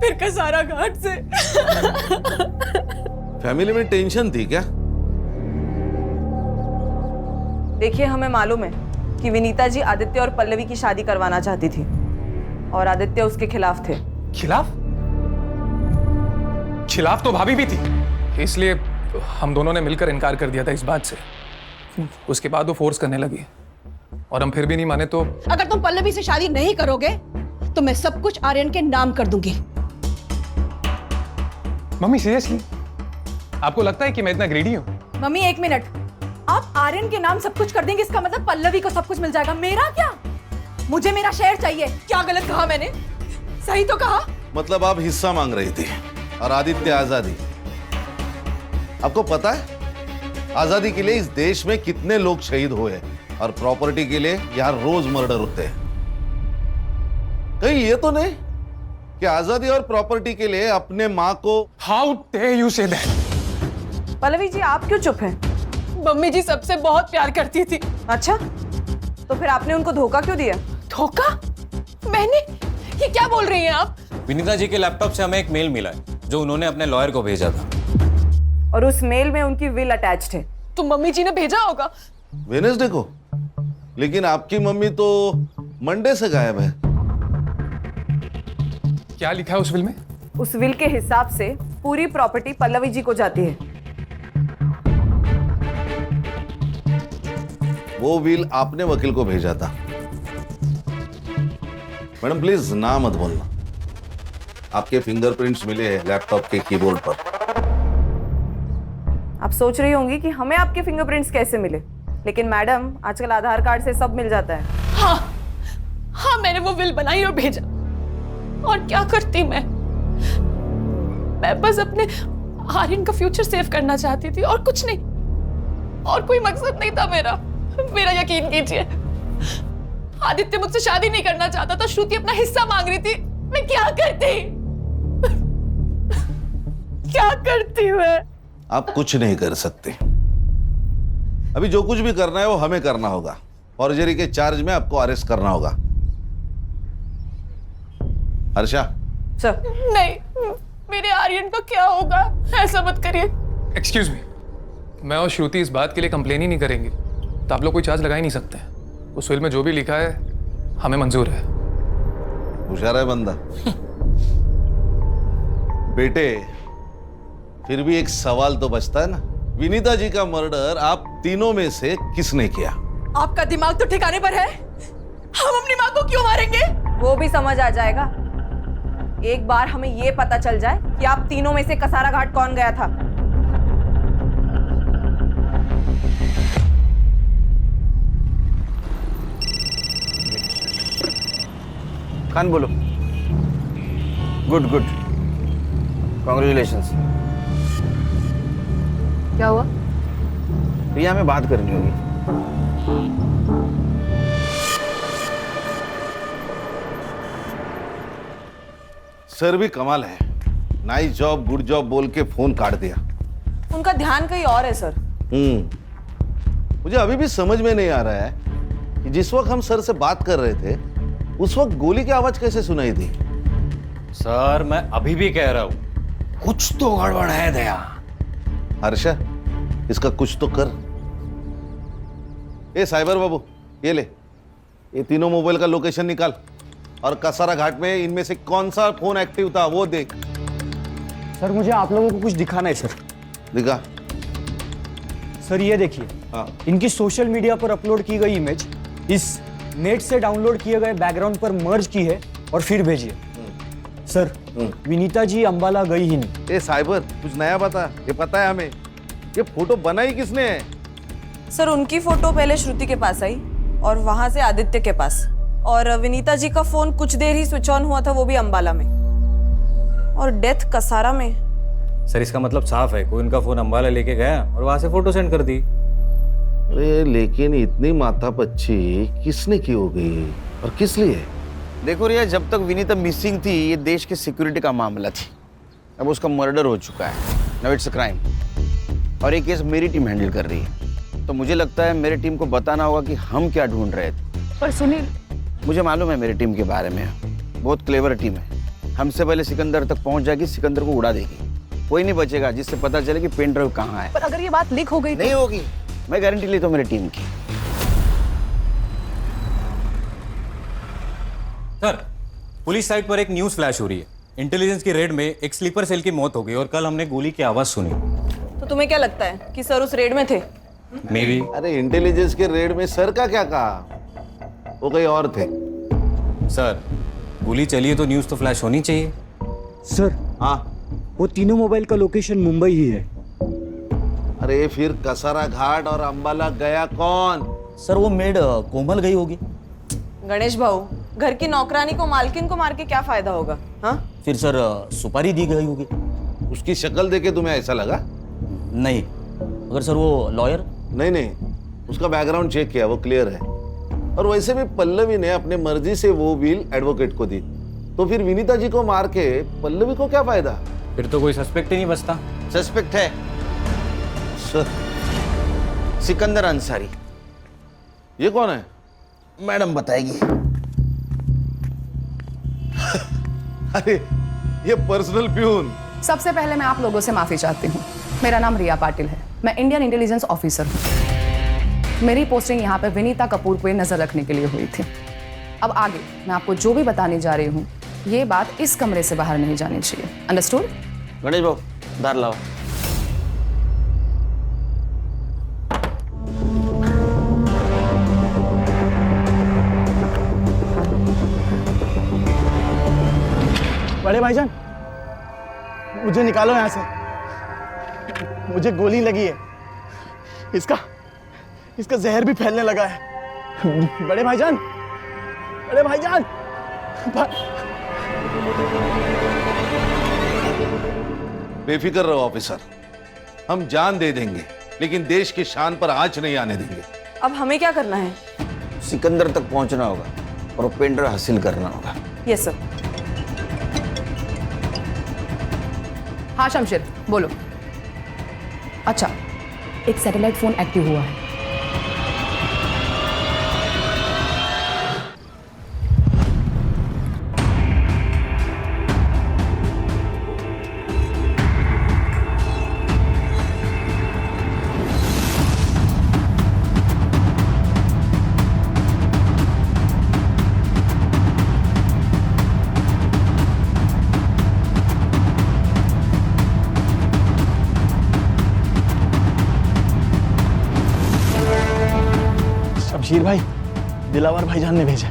फिर कसारा घाट से। फैमिली में टेंशन थी क्या? देखिए, हमें मालूम है कि विनीता जी आदित्य और पल्लवी की शादी करवाना चाहती थी और आदित्य उसके खिलाफ थे। खिलाफ? खिलाफ तो भाभी भी थी, इसलिए हम दोनों ने मिलकर इनकार कर दिया था इस बात से। उसके बाद वो फोर्स करने लगी और हम फिर भी नहीं माने। तो अगर तुम पल्लवी से शादी नहीं करोगे तो मैं सब कुछ आर्यन के नाम कर दूंगी। मम्मी सीरियसली आपको लगता है कि मैं इतना ग्रीडी हूँ? मम्मी एक मिनट, आप आर्यन के नाम सब कुछ कर देंगे, इसका मतलब पल्लवी को सब कुछ मिल जाएगा। मेरा क्या? मुझे मेरा शेयर चाहिए। क्या गलत कहा मैंने? सही तो कहा। मतलब आप हिस्सा मांग रही थी और आदित्य आजादी। आपको पता है आजादी के लिए इस देश में कितने लोग शहीद हुए, और प्रॉपर्टी के लिए यहां रोज मर्डर होते हैं। कहीं ये तो नहीं कि आजादी और प्रॉपर्टी के लिए अपने माँ को। How dare you say that? Pallavi ji, आप क्यों चुप हैं? मम्मी जी सबसे बहुत प्यार करती थी। अच्छा, तो फिर आपने उनको धोखा क्यों दिया? धोखा? मैंने? ये क्या बोल रही हैं आप? विनीता जी के लैपटॉप से हमें एक मेल मिला है जो उन्होंने अपने लॉयर को भेजा था, और उस मेल में उनकी विल अटैच्ड है। तो मम्मी जी ने भेजा होगा। वेडनेसडे को लेकिन आपकी मम्मी तो मंडे से गायब है। क्या लिखा है उस विल में? उस विल के हिसाब से पूरी प्रॉपर्टी पल्लवी जी को जाती है। वो विल आपने वकील को भेजा था। मैडम प्लीज ना मत बोलना। आपके फिंगरप्रिंट्स मिले हैं लैपटॉप के कीबोर्ड पर। आप सोच रही होंगी कि हमें आपके फिंगरप्रिंट्स कैसे मिले, लेकिन मैडम आजकल आधार कार्ड से सब मिल जाता है। हाँ मैंने वो विल बनाई और भेजा। और क्या करती मैं बस अपने आर्यन का फ्यूचर सेव करना चाहती थी और कुछ नहीं, और कोई मकसद नहीं था मेरा। मेरा यकीन कीजिए, आदित्य मुझसे शादी नहीं करना चाहता था, श्रुति अपना हिस्सा मांग रही थी। मैं क्या करती क्या करती मैं? आप कुछ नहीं कर सकते। अभी जो कुछ भी करना है वो हमें करना होगा। फॉर्जरी के चार्ज में आपको अरेस्ट करना होगा। हर्षा। सर। नहीं, मेरे आर्यन का क्या होगा? ऐसा मत करिए। एक्सक्यूज मी, मैं और श्रुति इस बात के लिए कंप्लेन ही नहीं करेंगे तो आप लोग कोई चार्ज लगा ही नहीं सकते। उस विल में जो भी लिखा है हमें मंजूर है। होशियार है बंदा। बेटे, फिर भी एक सवाल तो बचता है ना, विनीता जी का मर्डर आप तीनों में से किसने किया? आपका दिमाग तो ठिकाने पर है? हम अपनी माँ को क्यों मारेंगे? वो भी समझ आ जाएगा एक बार हमें ये पता चल जाए कि आप तीनों में से कसारा घाट कौन गया था। खान बोलो। Good good, congratulations. क्या हुआ? प्रिया में बात करनी होगी। सर भी कमाल है, नाइस जॉब गुड जॉब बोल के फोन काट दिया। उनका ध्यान कहीं और है सर। मुझे अभी भी समझ में नहीं आ रहा है कि जिस वक्त हम सर से बात कर रहे थे उस वक्त गोली की आवाज कैसे सुनाई दी? सर मैं अभी भी कह रहा हूं कुछ तो गड़बड़ है दया। हर्षा, इसका कुछ तो कर। ए साइबर बाबू, ये ले, ये तीनों मोबाइल का लोकेशन निकाल और कसारा घाट में इनमें से कौन सा फोन एक्टिव था वो देख। सर मुझे आप लोगों को कुछ दिखाना है सर। दिखा। सर ये देखिए, इनकी सोशल मीडिया पर अपलोड की गई इमेज इस नेट से डाउनलोड किए गए बैकग्राउंड पर मर्ज की है और फिर भेजिए। सर विनीता जी अंबाला गई ही नहीं। ए साइबर, कुछ नया बता। ये पता है हमें, ये फोटो बनाई किसने है? सर उनकी फोटो पहले श्रुति के पास आई और वहां से आदित्य के पास, और विनीता जी का फोन कुछ देर ही स्विच ऑन हुआ था, वो भी अंबाला में, और डेथ कसारा में। सर इसका मतलब साफ है, कोई उनका फोन अंबाला लेके गया और वहां से फोटो सेंड कर दी। अरे लेकिन इतनी माथापच्ची किसने की होगी और किस लिए? देखो रिया, जब तक विनीता मिसिंग थी ये देश के सिक्योरिटी का मामला थी। अब उसका मर्डर हो चुका है, नाउ इट्स अ क्राइम, और ये केस मेरी टीम हैंडल कर रही है। तो मुझे लगता है मेरी टीम को बताना होगा कि हम क्या ढूंढ रहे थे। पर सुनील, मुझे मालूम है मेरी टीम के बारे में, बहुत क्लेवर टीम है। हमसे पहले सिकंदर तक पहुंच जाएगी, सिकंदर को उड़ा देगी। कोई नहीं बचेगा जिससे पता चले कि पेन ड्राइव कहाँ है। पर अगर ये बात लीक हो गई नहीं होगी, मैं गारंटी लेता हूँ मेरी टीम की। सर पुलिस साइट पर एक न्यूज फ्लैश हो रही है। इंटेलिजेंस की रेड में एक स्लीपर सेल की मौत हो गई और कल हमने गोली की आवाज सुनी। तो तुम्हें क्या लगता है कि सर उस रेड में थे? May be. अरे इंटेलिजेंस के रेड में सर का क्या कहा, वो कहीं और थे। सर गोली चली है तो न्यूज तो फ्लैश होनी चाहिए। सर हाँ, वो तीनों मोबाइल का लोकेशन मुंबई ही है। अरे फिर कसारा घाट और अंबाला गया कौन? सर वो मेड कोमल गई होगी। गणेश भाऊ, घर की नौकरानी को मालकिन को मार के क्या फायदा होगा? हाँ, फिर सर सुपारी दी गई होगी। उसकी शक्ल देखे तुम्हें ऐसा लगा? नहीं। अगर सर वो लॉयर? नहीं, उसका बैकग्राउंड चेक किया, वो क्लियर है। और वैसे भी पल्लवी ने अपने मर्जी से वो बिल एडवोकेट को दी, तो फिर विनीता जी को मार के पल्लवी को क्या फायदा? फिर तो कोई सस्पेक्ट ही नहीं बचता। सस्पेक्ट है सर, सिकंदर अंसारी। ये कौन है? मैडम बताएगी। अरे ये पर्सनल प्यून। सबसे पहले मैं आप लोगों से माफी चाहती हूँ। मेरा नाम रिया पाटिल है, मैं इंडियन इंटेलिजेंस ऑफिसर हूँ। मेरी पोस्टिंग यहाँ पे विनीता कपूर पे नजर रखने के लिए हुई थी। अब आगे मैं आपको जो भी बताने जा रही हूँ, ये बात इस कमरे से बाहर नहीं जानी चाहिए। अंडरस्टूड? गणेश बाबू दार लाओ। बड़े भाईजान, मुझे निकालो यहाँ से। मुझे गोली लगी है। इसका जहर भी फैलने लगा है। बड़े भाईजान, बड़े भाईजान। बेफिक्र रहो ऑफिसर, हम जान दे देंगे लेकिन देश की शान पर आंच नहीं आने देंगे। अब हमें क्या करना है? सिकंदर तक पहुंचना होगा और पेंडर हासिल करना होगा। Yes sir. हाँ शमशेर, बोलो। अच्छा, एक सैटेलाइट फोन एक्टिव हुआ है। शमशीर भाई, दिलावर भाईजान ने भेजा।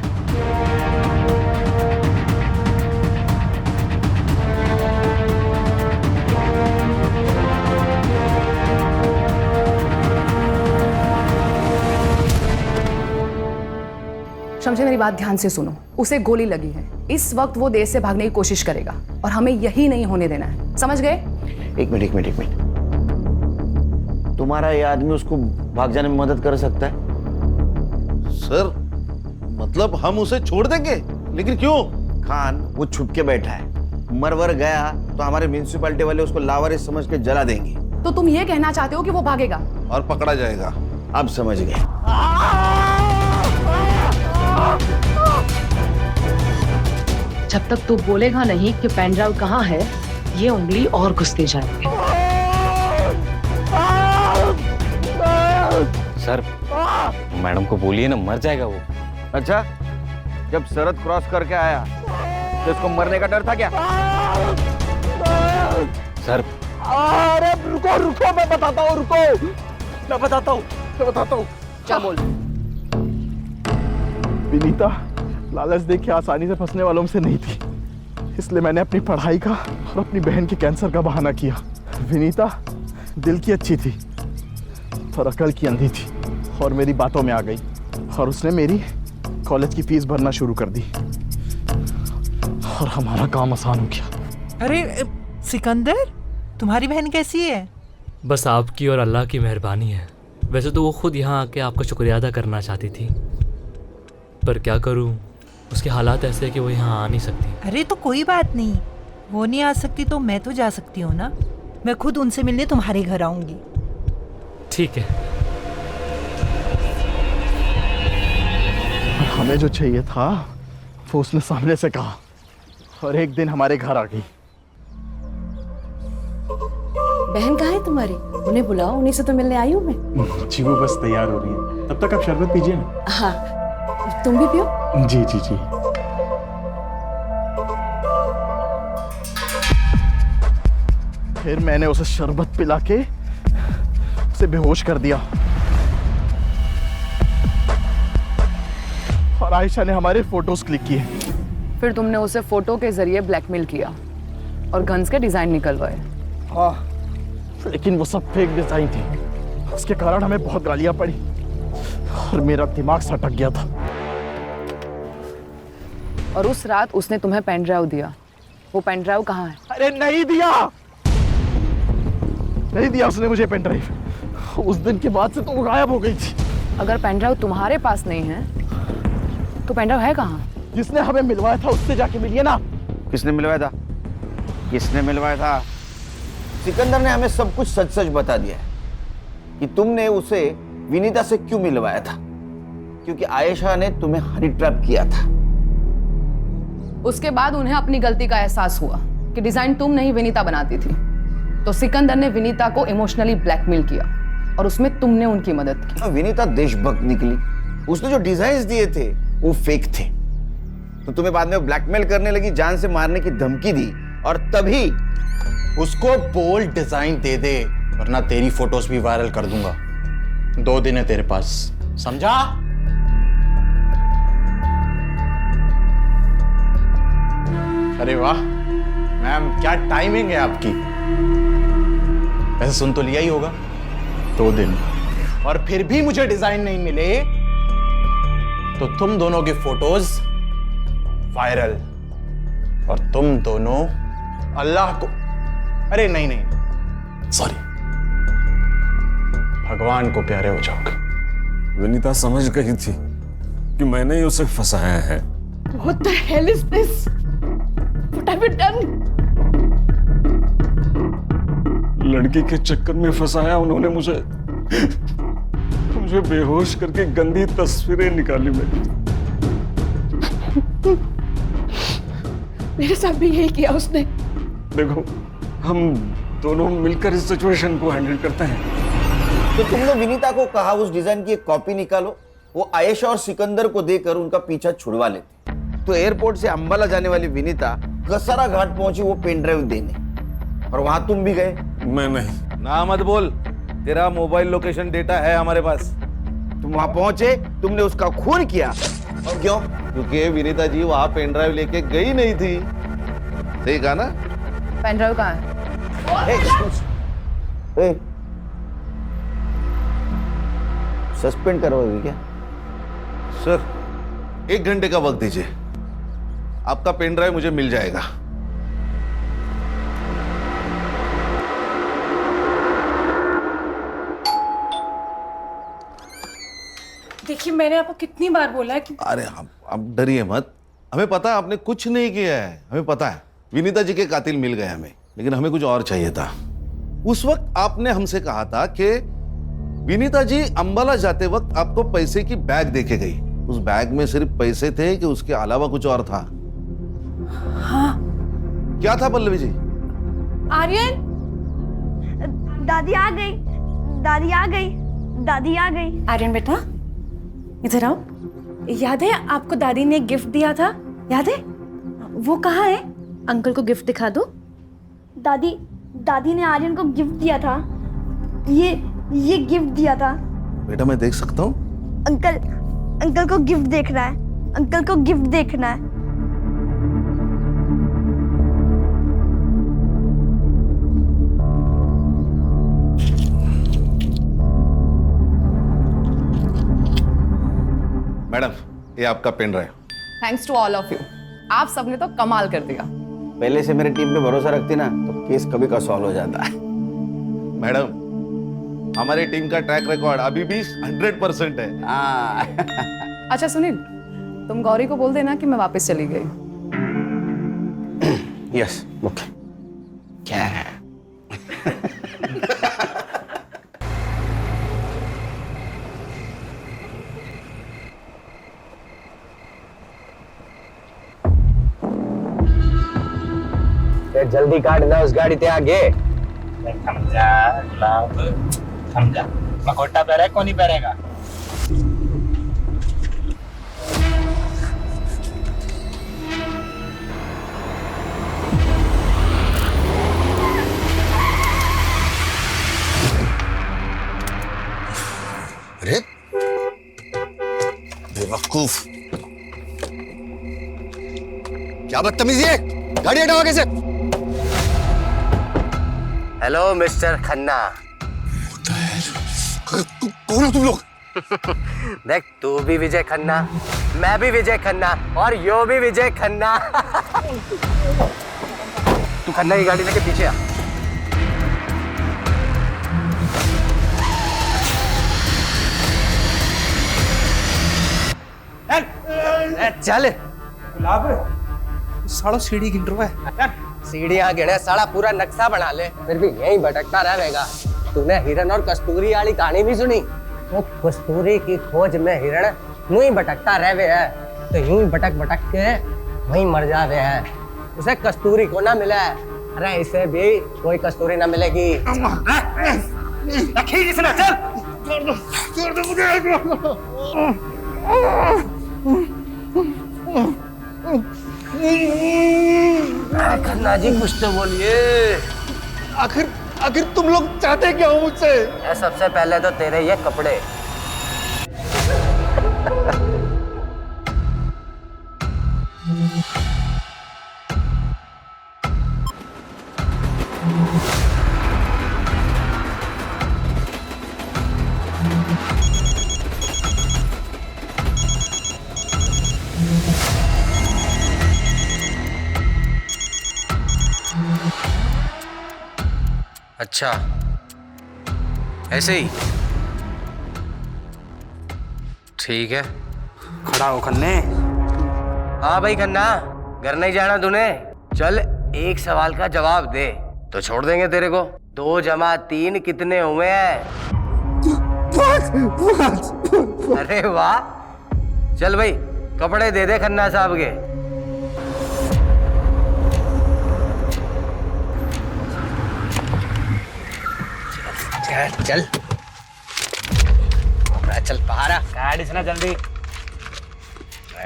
शमशेर मेरी बात ध्यान से सुनो, उसे गोली लगी है। इस वक्त वो देश से भागने की कोशिश करेगा और हमें यही नहीं होने देना है, समझ गए? एक मिनट। तुम्हारा ये आदमी उसको भाग जाने में मदद कर सकता है? सर, मतलब हम उसे छोड़ देंगे? लेकिन क्यों? खान वो छुप के बैठा है, मरवर गया तो हमारे म्युनिसिपैलिटी वाले उसको लावारिस समझ के जला देंगे। तो तुम ये कहना चाहते हो कि वो भागेगा और पकड़ा जाएगा? अब समझ गए। जब तक तू बोलेगा नहीं कि पेन ड्राइव कहाँ है, ये उंगली और घुसती जाएगी। सर, मैडम को बोलिए ना, मर जाएगा वो। अच्छा, जब सरहद क्रॉस करके आया तो इसको मरने का डर था क्या? सर, अरे रुको, मैं बताता हूँ, मैं बताता हूँ। क्या बोल? विनीता लालच देख के आसानी से फंसने वालों में से नहीं थी, इसलिए मैंने अपनी पढ़ाई का और अपनी बहन के कैंसर का बहाना किया। विनीता दिल की अच्छी थी और अकल की अंधी थी और मेरी बातों में आ गई और उसने मेरी कॉलेज की फीस भरना शुरू कर दी और हमारा काम आसान हो गया। अरे सिकंदर, तुम्हारी बहन कैसी है? बस आपकी और अल्लाह की मेहरबानी है। वैसे तो वो खुद यहाँ आके आपका शुक्रिया अदा करना चाहती थी, पर क्या करूँ, उसके हालात ऐसे हैं कि वो यहाँ आ नहीं सकती। अरे तो कोई बात नहीं, वो नहीं आ सकती तो मैं तो जा सकती हूँ ना। मैं खुद उनसे मिलने तुम्हारे घर आऊंगी। ठीक है। हमें जो चाहिए था वो उसने सामने से कहा और एक दिन हमारे घर आ गई। बहन कहाँ है तुम्हारी? उन्हें बुलाओ, उन्हीं से तो मिलने आई हूँ मैं। जी वो बस तैयार हो रही है, तब तक आप शरबत पीजिए ना। हाँ, तुम भी पियो। जी। फिर मैंने उसे शरबत पिला के उसे बेहोश कर दिया और आयशा ने हमारे फोटोज क्लिक किए। फिर तुमने उसे फोटो के जरिए ब्लैकमेल किया और गन्स के डिजाइन निकलवाए। हाँ, लेकिन वो सब फेक डिजाइन थी। उसके कारण हमें बहुत गालियां पड़ी और मेरा दिमाग सटक गया था। और उस रात उसने तुम्हें पेन ड्राइव दिया। वो पेन ड्राइव कहाँ है? अरे नहीं दिया उसने मुझे पेन ड्राइव। उस दिन के बाद से तो वो गायब हो गई थी। अगर पेन ड्राइव तुम्हारे पास नहीं है तो पेन ड्राइव है कहाँ? जिसने हमें मिलवाया था उससे जाके मिलिए ना। किसने मिलवाया था? सिकंदर ने हमें सब कुछ सच बता दिया है कि तुमने उसे विनीता से क्यों मिलवाया था, क्योंकि आयशा ने तुम्हें हनी ट्रैप किया था। उसके बाद उन्हें अपनी गलती का एहसास हुआ कि डिजाइन तुम नहीं विनीता बनाती थी, तो सिकंदर ने विनीता को इमोशनली ब्लैकमेल किया और उसमें तुमने उनकी मदद की। विनीता देशभक्त निकली। उसने जो डिजाइन दिए थे वो फेक थे, तो तुम्हें बाद में ब्लैकमेल करने लगी, जान से मारने की धमकी दी, और तभी उसको बोल्ड डिजाइन दे दे, वरना तेरी फोटोज भी वायरल कर दूंगा। 2 दिन है तेरे पास, समझा? अरे वाह मैम, क्या टाइमिंग है आपकी। वैसे सुन तो लिया ही होगा, 2 दिन, और फिर भी मुझे डिजाइन नहीं मिले तो तुम दोनों की फोटोज वायरल, और तुम दोनों अल्लाह को, अरे नहीं नहीं सॉरी, भगवान को प्यारे हो जाओगे। विनीता समझ गई थी कि मैंने ही उसे फंसाया है। What the hell is this? What have you done? लड़की के चक्कर में फंसाया उन्होंने मुझे बेहोश करके गंदी तस्वीरें निकाली मेरी। मेरे साथ भी यही किया उसने। देखो, हम दोनों मिलकर इस सिचुएशन को हैंडल करते हैं। तो तुमने विनीता को कहा उस डिजाइन की एक कॉपी निकालो, वो आयशा और सिकंदर को देकर उनका पीछा छुड़वा लेते। तो एयरपोर्ट से अंबाला जाने वाली विनीता कसारा घाट पहुंची वो पेन ड्राइव देने, और वहां तुम भी गए। मैं नहीं। ना मत बोल, तेरा मोबाइल लोकेशन डेटा है हमारे पास। तुम वहां पहुंचे, तुमने उसका खून किया। और क्यों? क्योंकि विनीता जी वहां पेन ड्राइव लेके गई नहीं थी। सही कहा ना? पेन ड्राइव कहाँ है? सस्पेंड करवाओगे क्या? सर, 1 घंटे का वक्त दीजिए, आपका पेन ड्राइव मुझे मिल जाएगा। देखिए, मैंने आपको कितनी बार बोला है कि अरे आप डरिए मत, हमें पता है आपने कुछ नहीं किया है। हमें पता है विनीता जी के कातिल मिल गए हमें, लेकिन हमें कुछ और चाहिए था। उस वक्त आपने हमसे कहा था कि विनीता जी अंबाला जाते वक्त आपको पैसे की बैग देके गई। उस बैग में सिर्फ पैसे थे कि उसके अलावा कुछ और था? हाँ। क्या था पल्लवी जी? आर्यन, दादी आ गई, दादी आ गई, दादी आ गई। आर्यन बेटा, इधर आओ। याद है आपको दादी ने गिफ्ट दिया था? याद है? वो कहाँ है? अंकल को गिफ्ट दिखा दो। दादी ने आर्यन को गिफ्ट दिया था। ये गिफ्ट दिया था। बेटा मैं देख सकता हूँ? अंकल को गिफ्ट देखना है, अंकल को गिफ्ट देखना है। मैडम, ये आपका pen drive. Thanks to all of you, आप सबने तो कमाल कर दिया। पहले से मेरे टीम पे भरोसा रखती ना तो केस कभी का सॉल्व हो जाता है। मैडम, हमारी टीम का ट्रैक रिकॉर्ड अभी भी 100% है। अच्छा सुनील, तुम गौरी को बोल देना कि मैं वापस चली गई। Yes, okay. क्या है? जल्दी काट ना उस गाड़ी ते आगे। समझा मैं कोटा पहरे कौन नहीं पहरेगा। अरे बेवकूफ, क्या बदतमीजी है, गाड़ी हटाओ आगे से। Hello mister Khanna. कौन हो तुम लोग? देख, तू भी विजय खन्ना, मैं भी विजय खन्ना, और यो भी विजय खन्ना। तू खन्ना की गाड़ी लेके पीछे आ। चल। साला सीढ़ी गिन रहा है। सीढ़ियां गिने, साला पूरा नक्शा बना ले, फिर भी यहीं भटकता रहेगा। तूने हिरण और कस्तूरी वाली कहानी नहीं सुनी? वो कस्तूरी की खोज में हिरण यूं ही भटकता रहे है, तो यूं ही भटक भटक के वहीं मर जावे है। उसे कस्तूरी को ना मिला, अरे इसे भी कोई कस्तूरी ना मिलेगी। खींच इसने, चल। छोड़ दो मुझे। खन्ना जी कुछ तो बोलिए। आखिर तुम लोग चाहते क्या हो मुझसे? सबसे पहले तो तेरे ये कपड़े। अच्छा, ऐसे ही ठीक है। खड़ा हो खन्ने। हाँ भाई खन्ना, घर नहीं जाना तूने? चल एक सवाल का जवाब दे तो छोड़ देंगे तेरे को। 2 + 3 कितने हुए हैं? 5। अरे वाह, चल भाई कपड़े दे दे खन्ना साहब के। चल चल बाहर आ, गाड़ी से ना जल्दी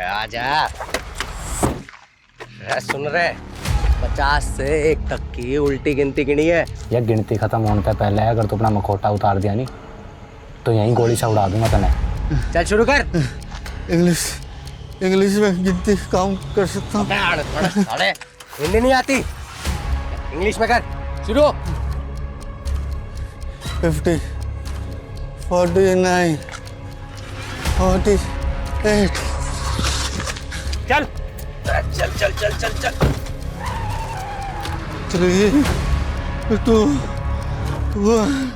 आजा। सुन रहे 50 से 1 तक की उल्टी गिनती गिनी है। यह गिनती खत्म होने से पहले अगर तू अपना मखौटा उतार दिया नहीं तो यहीं गोली से उड़ा दूंगा तने। चल शुरू कर। इंग्लिश में गिनती काउंट कर सकता हूँ। हिंदी नहीं आती, इंग्लिश में कर शुरू। 50, 49, 48। चल चल चल चल चल चल 3, 2, 1।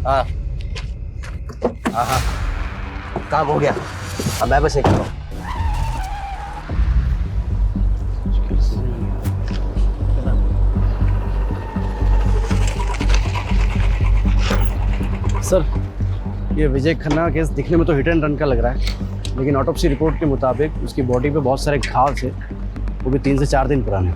हाँ हाँ हाँ, काम हो गया। अब मैं बस निकल रहा हूँ। सर, ये विजय खन्ना का केस दिखने में तो हिट एंड रन का लग रहा है, लेकिन ऑटोप्सी रिपोर्ट के मुताबिक उसकी बॉडी पे बहुत सारे घाव थे, वो भी 3 से 4 दिन पुराने।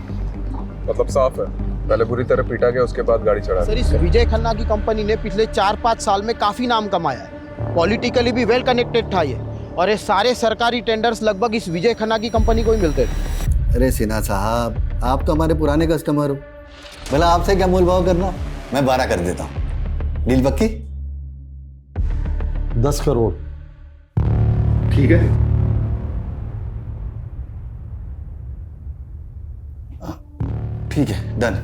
मतलब साफ है, पहले बुरी तरह पीटा गया, उसके बाद गाड़ी चढ़ा। सर, इस विजय खन्ना की कंपनी ने पिछले 4-5 साल में काफी नाम कमाया है। पॉलिटिकली भी वेल कनेक्टेड था ये, और ये सारे सरकारी टेंडर्स लगभग इस विजय खन्ना की कंपनी को ही मिलते थे। अरे सिन्हा साहब, आप तो हमारे पुराने कस्टमर हो, भला आपसे क्या मोल भाव करना। मैं 12 कर देता हूँ। डील पक्की? 10 करोड़। ठीक है। ठीक है, डन।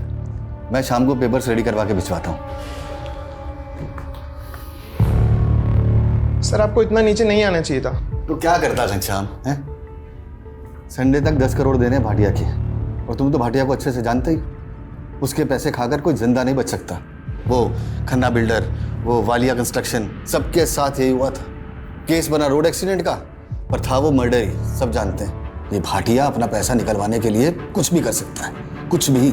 मैं शाम को पेपर्स रेडी करवा के भिजवाता हूँ। सर, आपको इतना नीचे नहीं आना चाहिए था। तो क्या करता घनश्याम है? संडे तक 10 करोड़ देने भाटिया के, और तुम तो भाटिया को अच्छे से जानते ही। उसके पैसे खाकर कोई जिंदा नहीं बच सकता। वो खन्ना बिल्डर, वो वालिया कंस्ट्रक्शन, सबके साथ यही हुआ था। केस बना रोड एक्सीडेंट का, पर था वो मर्डर ही, सब जानते हैं। ये भाटिया अपना पैसा निकलवाने के लिए कुछ भी कर सकता है, कुछ भी।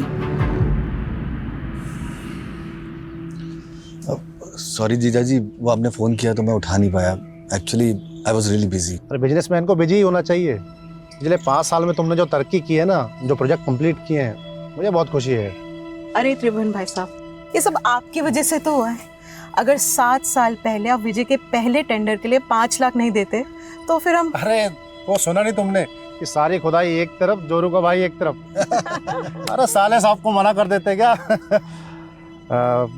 सॉरी जीजा जी, वो आपने फोन किया तो मैं उठा नहीं पाया। Actually I was really busy. अरे बिजनेसमैन को बिजी ही होना चाहिए। पिछले 5 साल में तुमने जो तरक्की की है ना, जो प्रोजेक्ट कंप्लीट किए हैं, मुझे बहुत खुशी है। अरे त्रिभुवन भाई साहब, ये सब आपकी वजह से तो हुआ है। अगर 7 साल पहले आप विजय के पहले टेंडर के लिए 5 लाख नहीं देते तो फिर हम। अरे वो सुना नहीं तुमने कि सारी खुदाई एक तरफ, जोरू का भाई एक तरफ। अरे साले साहब को मना कर देते क्या?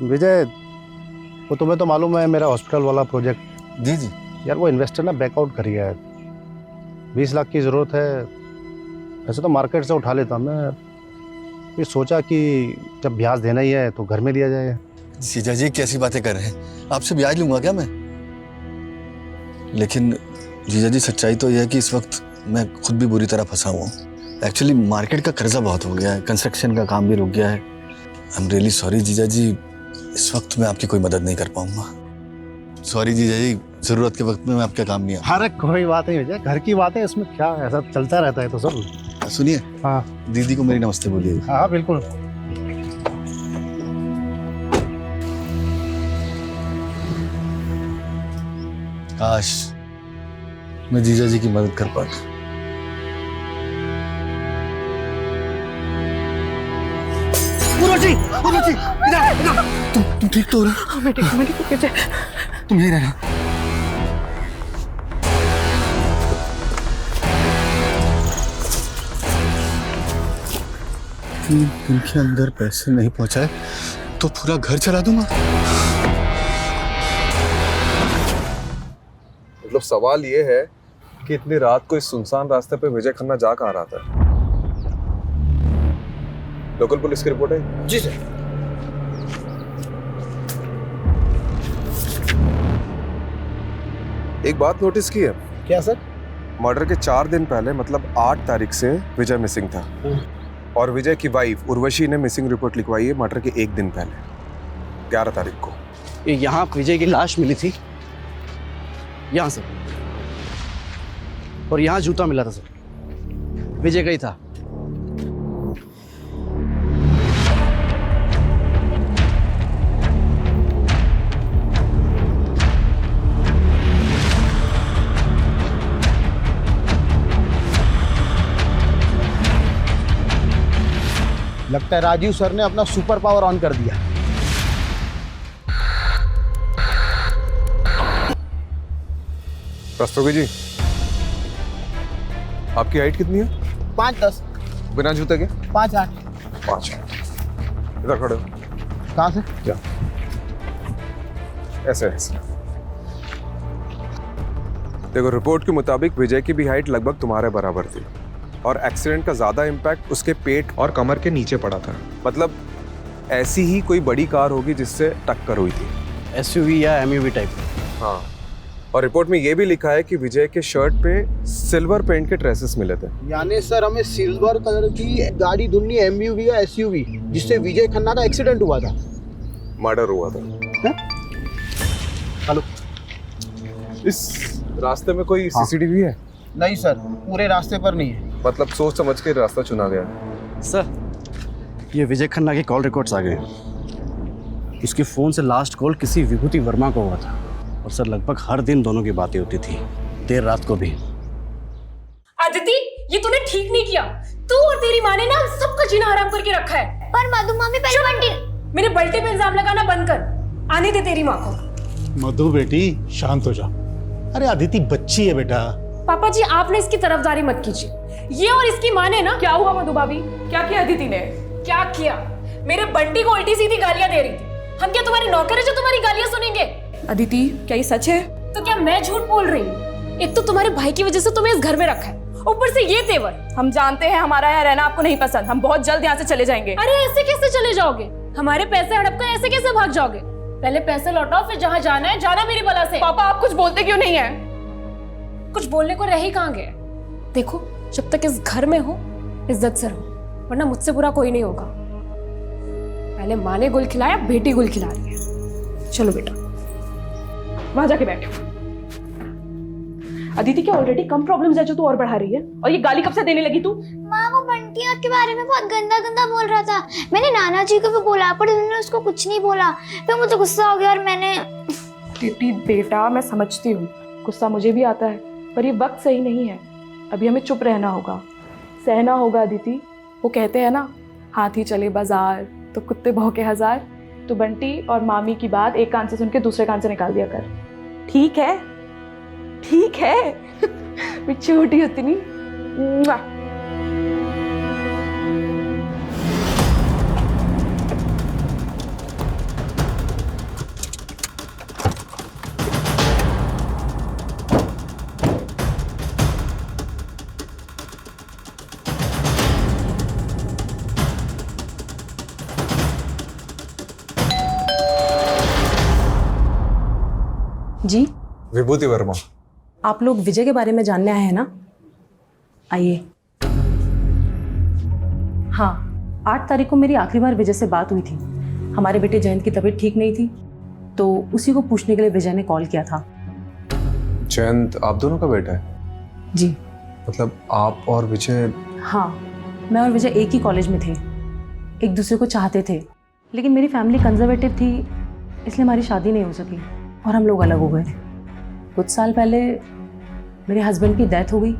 विजय, वो तुम्हें तो मालूम है मेरा हॉस्पिटल वाला प्रोजेक्ट। जी जी। यार वो इन्वेस्टर ना बैकआउट कर गया है। 20 लाख की ज़रूरत है। ऐसे तो मार्केट से उठा लेता मैं, फिर सोचा कि जब ब्याज देना ही है तो घर में दिया जाए। जीजा जी कैसी बातें कर रहे हैं? आपसे ब्याज लूंगा क्या मैं? लेकिन जीजा जी सच्चाई तो यह है कि इस वक्त मैं खुद भी बुरी तरह फंसा हुआ हूँ। एक्चुअली मार्केट का कर्जा बहुत हो गया है, कंस्ट्रक्शन का काम भी रुक गया है। आई एम रियली सॉरी जीजा जी, इस वक्त मैं आपकी कोई मदद नहीं कर पाऊंगा। सॉरी जीजा जी, जरूरत के वक्त में मैं आपका काम नहीं आ। अरे कोई बात नहीं भैया, घर की बात है, इसमें क्या ऐसा चलता रहता है तो सब। सुनिए, हाँ दीदी को मेरी नमस्ते बोलिए। हाँ बिल्कुल। काश मैं जीजा जी की मदद कर पाता। तुम ठीक तो हो रहे? मैं ठीक तुम यही रहना। इनके अंदर पैसे नहीं पहुंचाए तो पूरा घर चला दूंगा। मतलब सवाल ये है कि इतनी रात को इस सुनसान रास्ते पे विजय खन्ना जा कहाँ रहा था? लोकल पुलिस की रिपोर्ट है? जी सर। एक बात नोटिस की है? क्या सर? मर्डर के 4 दिन पहले मतलब 8 तारीख से विजय मिसिंग था और विजय की वाइफ उर्वशी ने मिसिंग रिपोर्ट लिखवाई है मर्डर के 1 दिन पहले 11 तारीख को। यहाँ विजय की लाश मिली थी, यहाँ सर, और यहाँ जूता मिला था सर, विजय का ही था। लगता है राजीव सर ने अपना सुपर पावर ऑन कर दिया। रस्तोगी जी, आपकी हाइट कितनी है? 5'10", बिना जूते के? 5'8". 5'8". इधर खड़े हो। कहाँ से? क्या? ऐसे ऐसे। देखो, रिपोर्ट के मुताबिक विजय की भी हाइट लगभग तुम्हारे बराबर थी और एक्सीडेंट का ज्यादा इम्पैक्ट उसके पेट और कमर के नीचे पड़ा था। मतलब ऐसी ही कोई बड़ी कार होगी जिससे टक्कर हुई थी। एसयूवी या एमयूवी टाइप। हाँ, और रिपोर्ट में यह भी लिखा है कि विजय के शर्ट पे सिल्वर पेंट के ट्रेसेस मिले थे। यानी सर हमें सिल्वर कलर की गाड़ी ढूंढनी, एमयूवी या एसयूवी, जिससे विजय खन्ना का एक्सीडेंट हुआ था, मर्डर हुआ था। हेलो, इस रास्ते में कोई सीसीटीवी है? नहीं सर, पूरे रास्ते पर नहीं है। मतलब सोच समझ के रास्ता चुना गया। सर, ये विजय खन्ना के कॉल रिकॉर्ड्स आ गए। उसके फोन से लास्ट कॉल किसी विभूति वर्मा को हुआ था और सर लगभग हर दिन दोनों की बातें होती थी, देर रात को भी। आदिति, ये तूने ठीक नहीं किया। तू और तेरी माँ ने ना सबका जीना हराम करके रखा है। पर मधु मामी पहले बंटी, मेरे बल्टे पे इल्जाम लगाना बंद कर। आने दे तेरी माँ को। मधु बेटी शांत हो जा। अरे अदिति बच्ची है बेटा। पापा जी, आपने इसकी तरफदारी मत कीजिए। ये और इसकी माँ ने ना। क्या हुआ मधु भाभी? क्या किया अदिति ने? क्या किया? मेरे बंटी को उल्टी सीधी गालियां दे रही थी। हम क्या तुम्हारे नौकर है जो तुम्हारी गालियां सुनेंगे? अदिति, क्या ये सच है? तो क्या मैं झूठ बोल रही हूँ? एक तो तुम्हारे भाई की वजह से तुम्हें इस घर में रखा है, ऊपर से ये तेवर। हम जानते हैं हमारा यहाँ रहना आपको नहीं पसंद। हम बहुत जल्द यहाँ से चले जाएंगे। अरे ऐसे कैसे चले जाओगे? हमारे पैसे हड़प कर ऐसे कैसे भाग जाओगे? पहले पैसे लौटाओ, फिर जहाँ जाना है जाना मेरी बला से। पापा, आप कुछ बोलते क्यों नहीं है? कुछ बोलने को रह ही कहाँ गए? देखो, जब तक इस घर में हो इज्जत से रहो, वरना मुझसे बुरा कोई नहीं होगा। पहले माँ ने गुल खिलाया, बेटी गुल खिला रही है। चलो बेटा, वहां जाके बैठो। अदिति, क्या ऑलरेडी कम प्रॉब्लम्स है जो तू और बढ़ा रही है? और ये गाली कब से देने लगी तू? माँ, वो बंटिया के बारे में बहुत गंदा गंदा बोल रहा था। मैंने नाना जी को भी बोला, पर उन्होंने उसको कुछ नहीं बोला। फिर मुझे गुस्सा हो गया और मैंने। बेटा, मैं समझती हूँ, गुस्सा मुझे भी आता है, पर ये वक्त सही नहीं है। अभी हमें चुप रहना होगा, सहना होगा। अदिति, वो कहते हैं ना, हाथी चले बाजार तो कुत्ते भौंके हजार। तो बंटी और मामी की बात एक कान से सुन के दूसरे कान से निकाल दिया कर। ठीक है? ठीक है। मैं छोटी होती नहीं। जी, विभूति वर्मा। आप लोग विजय के बारे में जानने आए हैं ना? आइए। हाँ, 8 तारीख को मेरी आखिरी बार विजय से बात हुई थी। हमारे बेटे जयंत की तबीयत ठीक नहीं थी, तो उसी को पूछने के लिए विजय ने कॉल किया था। जयंत आप दोनों का बेटा है? जी। मतलब आप और विजय? हाँ, मैं और विजय एक ही कॉलेज में थे, एक दूसरे को चाहते थे, लेकिन मेरी फैमिली कंजर्वेटिव थी, इसलिए हमारी शादी नहीं हो सकी और हम लोग अलग हो गए। कुछ साल पहले मेरे हस्बैंड की डेथ हो गई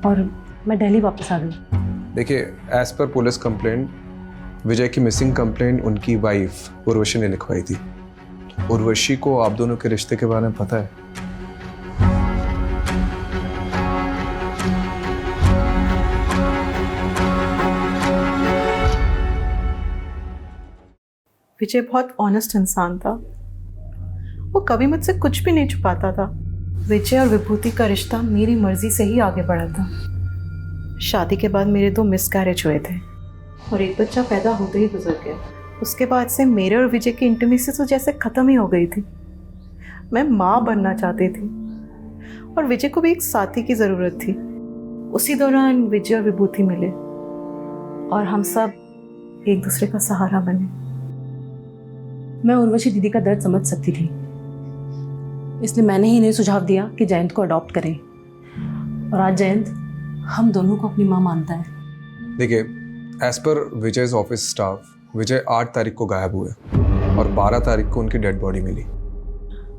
और मैं दिल्ली वापस आ गई। देखिए, एज पर पुलिस कंप्लेंट विजय की मिसिंग कंप्लेंट उनकी वाइफ उर्वशी ने लिखवाई थी। उर्वशी को आप दोनों के रिश्ते के बारे में पता है? विजय बहुत ऑनेस्ट इंसान था, वो कभी मुझसे कुछ भी नहीं छुपाता था। विजय और विभूति का रिश्ता मेरी मर्जी से ही आगे बढ़ा था। शादी के बाद मेरे 2 मिसकैरेज हुए थे और एक बच्चा पैदा होते ही गुजर गया। उसके बाद से मेरे और विजय की इंटीमेसी तो जैसे ख़त्म ही हो गई थी। मैं माँ बनना चाहती थी और विजय को भी एक साथी की ज़रूरत थी। उसी दौरान विजय और विभूति मिले और हम सब एक दूसरे का सहारा बने। मैं उर्वशी दीदी का दर्द समझ सकती थी, इसलिए मैंने ही इन्हें सुझाव दिया कि जयंत को अडॉप्ट करें और आज जयंत हम दोनों को अपनी माँ मानता है। देखिए, as per Vijay's office staff, विजय 8 तारीख को गायब हुए और 12 तारीख को उनकी डेड बॉडी मिली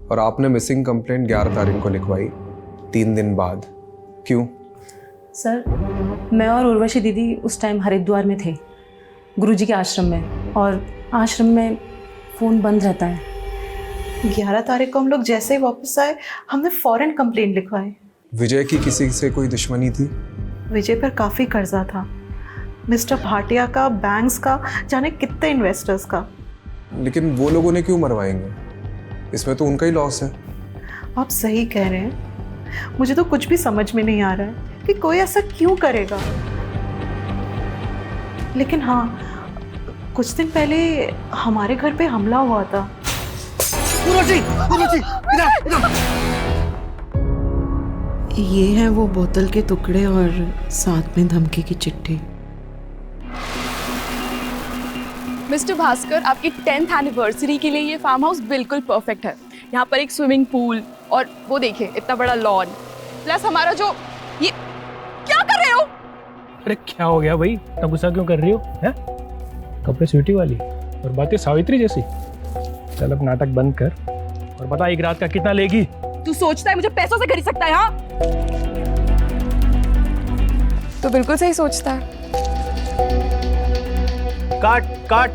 और आपने मिसिंग कंप्लेंट 11 तारीख को लिखवाई, 3 दिन बाद। क्यों? सर, मैं और उर्वशी दीदी उस टाइम हरिद्वार में थे, गुरुजी के आश्रम में, और आश्रम में फ़ोन बंद रहता है। 11 तारीख को हम लोग जैसे ही वापस आए, हमने फौरन कंप्लेंट लिखवाई। विजय की किसी से कोई दुश्मनी थी? विजय पर काफ़ी कर्जा था, मिस्टर भाटिया का, बैंक्स का, जाने कितने इन्वेस्टर्स का। लेकिन वो लोगों ने क्यों मरवाएंगे? इसमें तो उनका ही लॉस है। आप सही कह रहे हैं, मुझे तो कुछ भी समझ में नहीं आ रहा है कि कोई ऐसा क्यों करेगा। लेकिन हाँ, कुछ दिन पहले हमारे घर पे हमला हुआ था। ये है वो बोतल के टुकड़े और साथ में धमकी की चिट्ठी। मिस्टर भास्कर, आपकी 10th एनिवर्सरी के लिए ये फार्म हाउस बिल्कुल परफेक्ट है। यहाँ पर एक स्विमिंग पूल और वो देखिए इतना बड़ा लॉन, प्लस हमारा जो ये क्या कर रहे हो? अरे क्या हो गया भाई, इतना गुस्सा क्यों कर रही हो? हैं? कपड़े स्वीटी वाली और बातें सावित्री जैसी। चल अब नाटक बंद कर और बता एक रात का कितना लेगी? तू सोचता है मुझे पैसों से खरीद सकता है? हाँ, तो बिल्कुल सही सोचता है। काट काट।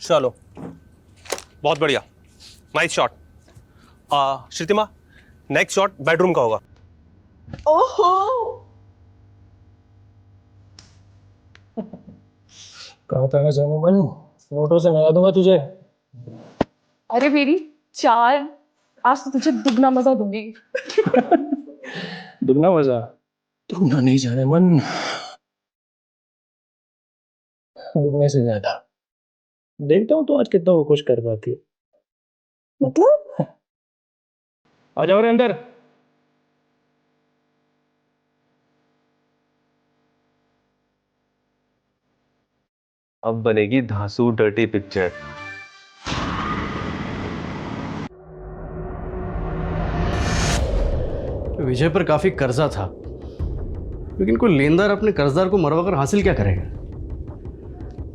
चलो, बहुत बढ़िया, nice shot. Shrutima, next shot bedroom का होगा। ओहो, कहा था ना जामुन, फोटो से लगा दूंगा तुझे। अरे मेरी चाल, आज तो तुझे दुगना मजा दूंगी। दुगना मजा? दुगना नहीं जाने मन, दुगने से ज्यादा। देखता हूँ तो आज कितना वो खुश कर पाती है। मतलब आ जाओ रे अंदर। अब बनेगी धांसू डर्टी पिक्चर। विजय पर काफी कर्जा था, लेकिन कोई लेनदार अपने कर्जदार को मरवाकर हासिल क्या करेगा?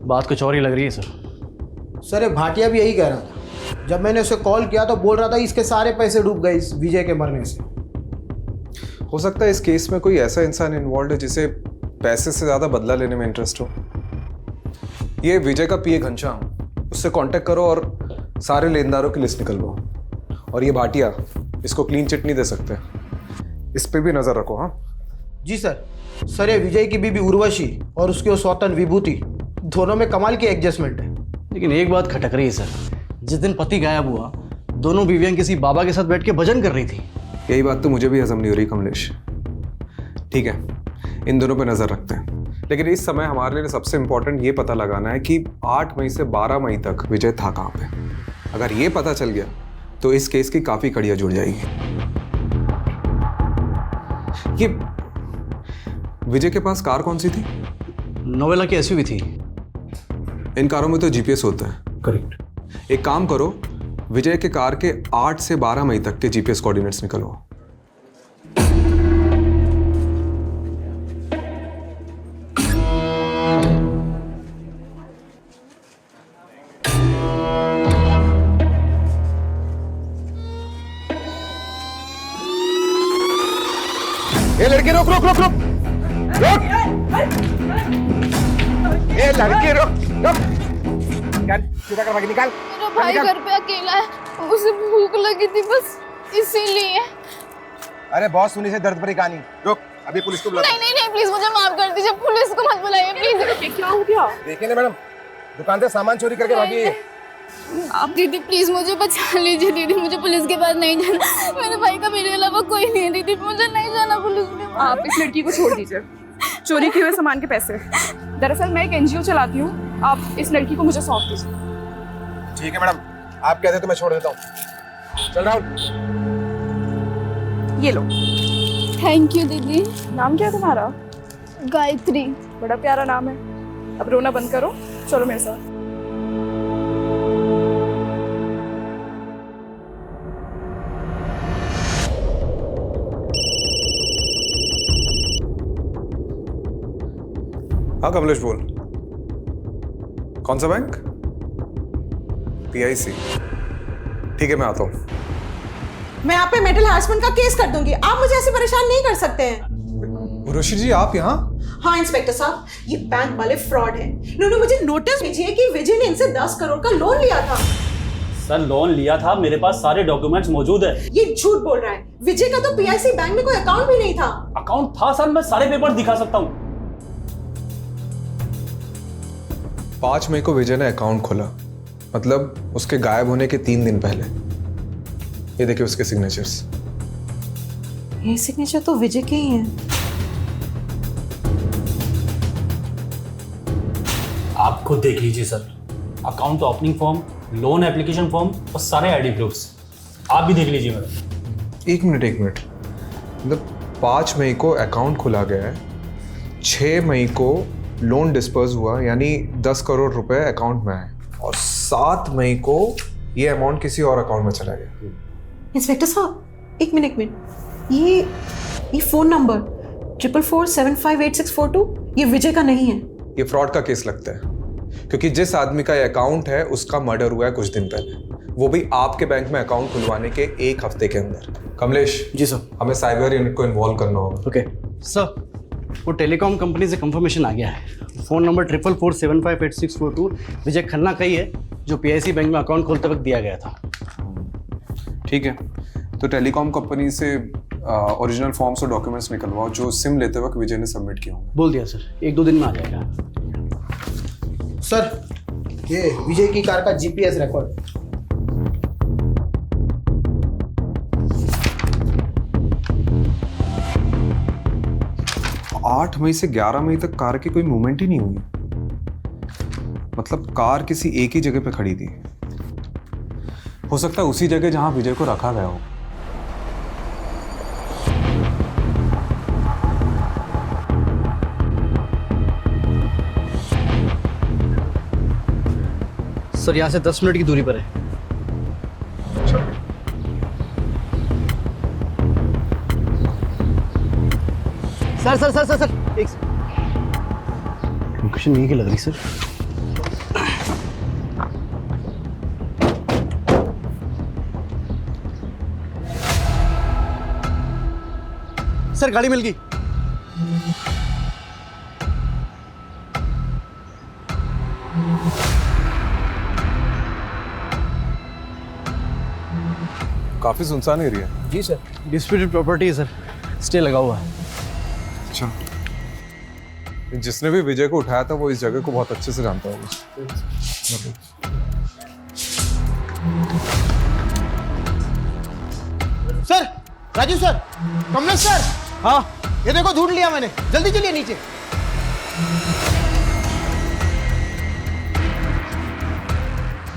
बात कुछ और ही लग रही है सर। सर, ये भाटिया भी यही कह रहा था। जब मैंने उसे कॉल किया तो बोल रहा था इसके सारे पैसे डूब गए इस विजय के मरने से। हो सकता है इस केस में कोई ऐसा इंसान इन्वॉल्व है जिसे पैसे से ज्यादा बदला लेने में इंटरेस्ट हो। ये विजय का पीए घनश्याम, उससे कांटेक्ट करो और सारे लेनदारों की लिस्ट निकलवाओ। और ये भाटिया, इसको क्लीन चिट नहीं दे सकते, इस पे भी नजर रखो। हाँ जी सर। सर, ये विजय की बीबी उर्वशी और उसकी वो सौतन विभूति, दोनों में कमाल की एडजस्टमेंट है। लेकिन एक बात खटक रही है सर, जिस दिन पति गायब हुआ, दोनों बीवियां किसी बाबा के साथ बैठ के भजन कर रही थी। यही बात तो मुझे भी हजम नहीं हो रही कमलेश। ठीक है, इन दोनों पे नजर रखते हैं, लेकिन इस समय हमारे लिए सबसे इंपॉर्टेंट ये पता लगाना है कि 8 मई से 12 मई तक विजय था कहाँ पे। अगर ये पता चल गया तो इस केस की काफी कड़ियां जुड़ जाएगी। ये विजय के पास कार कौन सी थी? नोवेला की एसयूवी थी। इन कारों में तो जीपीएस होता है। करेक्ट। एक काम करो, विजय के कार के 8 से 12 मई तक के जीपीएस कोऑर्डिनेट्स निकलवाओ। ये लड़के रुक रुक रुक रुक रुक, ये लड़के रुक रुक, निकाल सीधा करवा के निकाल। मेरा भाई घर पे अकेला है, उसे भूख लगी थी बस इसीलिए। अरे बहुत सुनी से दर्द भरी कहानी, रुक अभी पुलिस को बुला। नहीं नहीं नहीं प्लीज मुझे माफ कर दीजिए, पुलिस को मत बुलाइए प्लीज। क्या हो गया? देखिए ना मैडम, दुकान से सामान चोरी करके भागी है। आप दीदी प्लीज मुझे बचा लीजिए दीदी, मुझे पुलिस के पास नहीं जाना। मेरे भाई का मेरे अलावा कोई नहीं है दीदी, मुझे नहीं जाना पुलिस के पास। आप इस लड़की को छोड़ दीजिए, चोरी किए हुए सामान के पैसे। दरअसल मैं एक एनजीओ चलाती हूँ, आप इस लड़की को मुझे सौंप दीजिए। ठीक है मैडम, आप कहते तो मैं छोड़ देता हूँ। चल राहुल, ये लो। थैंक यू दीदी। नाम क्या है तुम्हारा? गायत्री। बड़ा प्यारा नाम है। अब रोना बंद करो, चलो मेरे साथ। हाँ कमलेश बोल। कौन सा बैंक? PIC। ठीक है मैं आता हूँ। मैं आप पे मेंटल हैरेसमेंट का केस कर दूंगी, आप मुझे ऐसे परेशान नहीं कर सकते हैं। उर्वशी जी आप यहाँ? हाँ इंस्पेक्टर साहब, ये बैंक वाले फ्रॉड हैं। इन्होंने मुझे नोटिस भेजी है कि विजय ने इनसे 10 करोड़ का लोन लिया था। सर लोन लिया था, मेरे पास सारे डॉक्यूमेंट्स मौजूद है। ये झूठ बोल रहा है। विजय का तो PIC बैंक में कोई अकाउंट भी नहीं था। अकाउंट था सर, मैं सारे पेपर दिखा सकता हूँ। 5 मई को विजय ने अकाउंट खोला, मतलब उसके गायब होने के 3 दिन पहले। ये देखिए उसके सिग्नेचर्स। ये सिग्नेचर तो विजय के ही हैं। आप खुद देख लीजिए sir, account opening form, loan application form और सारे आईडी प्रूफ्स। आप भी देख लीजिए मैडम। एक मिनट, मतलब 5 मई को अकाउंट खोला गया है, 6 मई को लोन डिस्पर्स हुआ, यानी 10 करोड़ रुपए अकाउंट में आए, और 7 मई को ये अमाउंट किसी और अकाउंट में चला गया। इंस्पेक्टर साहब एक मिनट, ये फोन नंबर 4447584642 ये विजय का नहीं है। ये फ्रॉड का केस लगता है, क्योंकि जिस आदमी का ये अकाउंट है उसका मर्डर हुआ है कुछ दिन पहले, वो भी आपके बैंक में अकाउंट खुलवाने के 1 हफ्ते के अंदर। कमलेश जी सर, हमें साइबर यूनिट को इन्वॉल्व करना होगा। ओके सर, वो टेलीकॉम कंपनी से कंफर्मेशन आ गया है। फ़ोन नंबर 4447584642 विजय खन्ना का ही है, जो PIC बैंक में अकाउंट खोलते वक्त दिया गया था। ठीक है, तो टेलीकॉम कंपनी से ओरिजिनल फॉर्म्स और डॉक्यूमेंट्स निकलवाओ जो सिम लेते वक्त विजय ने सबमिट किया होंगे। बोल दिया सर, 1-2 दिन में आ जाएगा। सर ये विजय की कार का GPS रिकॉर्ड। 8 मई से 11 मई तक कार की कोई मूवमेंट ही नहीं हुई, मतलब कार किसी एक ही जगह पे खड़ी थी। हो सकता है उसी जगह जहां विजय को रखा गया हो। सर यहाँ से 10 मिनट की दूरी पर है। Sir sir sir sir sir एक लोकेशन यही की लग रही सर। सर गाड़ी मिल गई। काफी सुनसान एरिया। जी सर, डिस्प्यूटेड प्रॉपर्टी है सर, स्टे लगा हुआ है। अच्छा, जिसने भी विजय को उठाया था वो इस जगह को बहुत अच्छे से जानता होगा। Sir, Raju sir, Kamlesh sir. हाँ, ये देखो ढूंढ लिया मैंने, जल्दी चलिए नीचे।